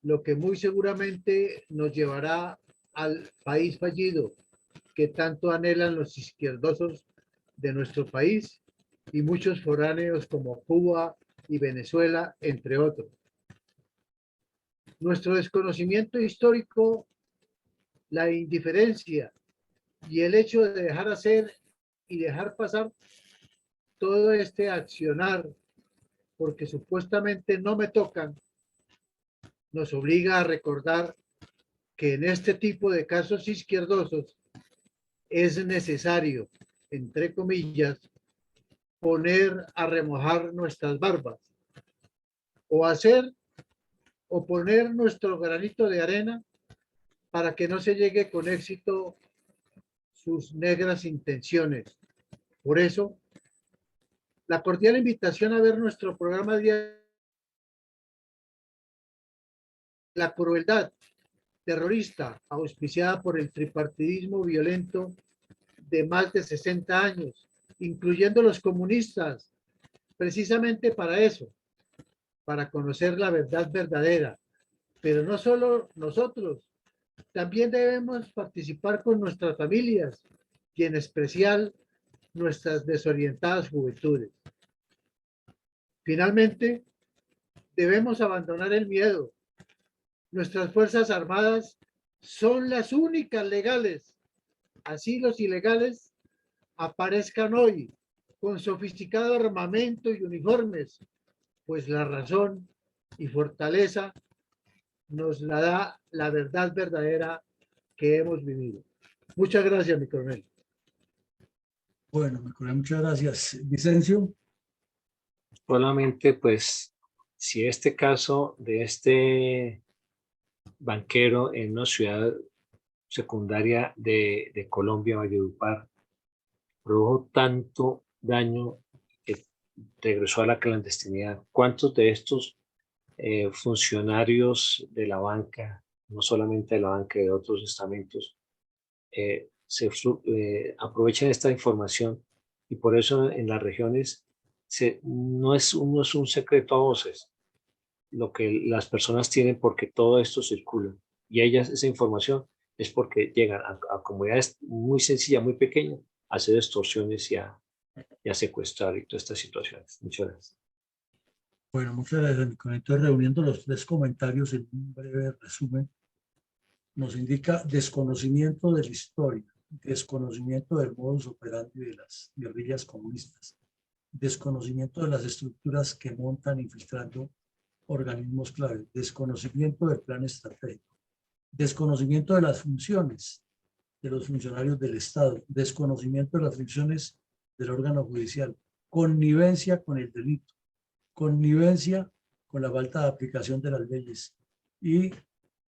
C: lo que muy seguramente nos llevará al país fallido que tanto anhelan los izquierdosos de nuestro país y muchos foráneos como Cuba y Venezuela, entre otros. Nuestro desconocimiento histórico, la indiferencia y el hecho de dejar hacer y dejar pasar todo este accionar porque supuestamente no me tocan, nos obliga a recordar que en este tipo de casos izquierdosos es necesario, entre comillas, poner a remojar nuestras barbas o hacer o poner nuestro granito de arena para que no se llegue con éxito sus negras intenciones. Por eso, la cordial invitación a ver nuestro programa diario, la crueldad terrorista auspiciada por el tripartidismo violento de más de 60 años, incluyendo los comunistas, precisamente para eso, para conocer la verdad verdadera. Pero no solo nosotros, también debemos participar con nuestras familias y en especial nuestras desorientadas juventudes. Finalmente, debemos abandonar el miedo. Nuestras Fuerzas Armadas son las únicas legales. Así los ilegales aparezcan hoy con sofisticado armamento y uniformes, pues la razón y fortaleza nos la da la verdad verdadera que hemos vivido. Muchas gracias, mi coronel.
A: Bueno, mi coronel, muchas gracias. Vicencio.
B: Solamente, pues, si este caso de este banquero en una ciudad secundaria de Colombia, Valledupar, produjo tanto daño que regresó a la clandestinidad, ¿cuántos de estos funcionarios de la banca, no solamente de la banca, de otros estamentos, aprovechan esta información? Y por eso en las regiones no es un secreto a voces lo que las personas tienen, porque todo esto circula y ellas, esa información es porque llegan a comunidades muy sencillas, muy pequeñas, a hacer extorsiones y a secuestrar y todas estas situaciones. Muchas gracias.
A: Bueno, muchas gracias, mi coronel. Entonces, reuniendo los tres comentarios en un breve resumen, nos indica desconocimiento de la historia, desconocimiento del modus operandi de las guerrillas comunistas, desconocimiento de las estructuras que montan infiltrando organismos clave, desconocimiento del plan estratégico, desconocimiento de las funciones de los funcionarios del Estado, desconocimiento de las funciones del órgano judicial, connivencia con el delito, connivencia con la falta de aplicación de las leyes y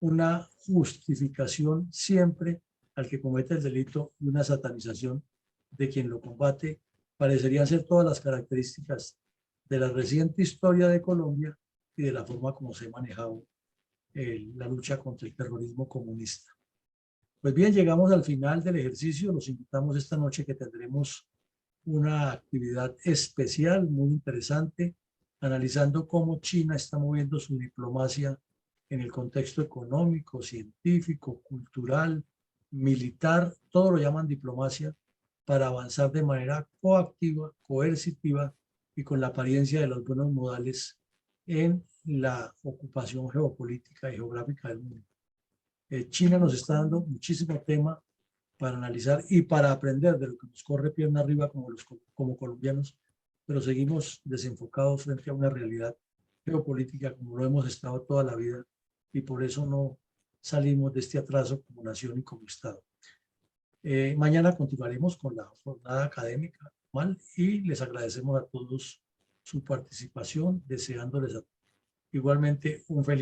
A: una justificación siempre al que comete el delito y una satanización de quien lo combate. Parecerían ser todas las características de la reciente historia de Colombia y de la forma como se ha manejado la lucha contra el terrorismo comunista. Pues bien, llegamos al final del ejercicio. Los invitamos esta noche que tendremos una actividad especial muy interesante, analizando cómo China está moviendo su diplomacia en el contexto económico, científico, cultural, militar, todo lo llaman diplomacia, para avanzar de manera coactiva, coercitiva y con la apariencia de los buenos modales en la ocupación geopolítica y geográfica del mundo. China nos está dando muchísimo tema para analizar y para aprender de lo que nos corre pierna arriba como colombianos, pero seguimos desenfocados frente a una realidad geopolítica como lo hemos estado toda la vida, y por eso no salimos de este atraso como nación y como Estado. Mañana continuaremos con la jornada académica normal y les agradecemos a todos su participación, deseándoles igualmente un feliz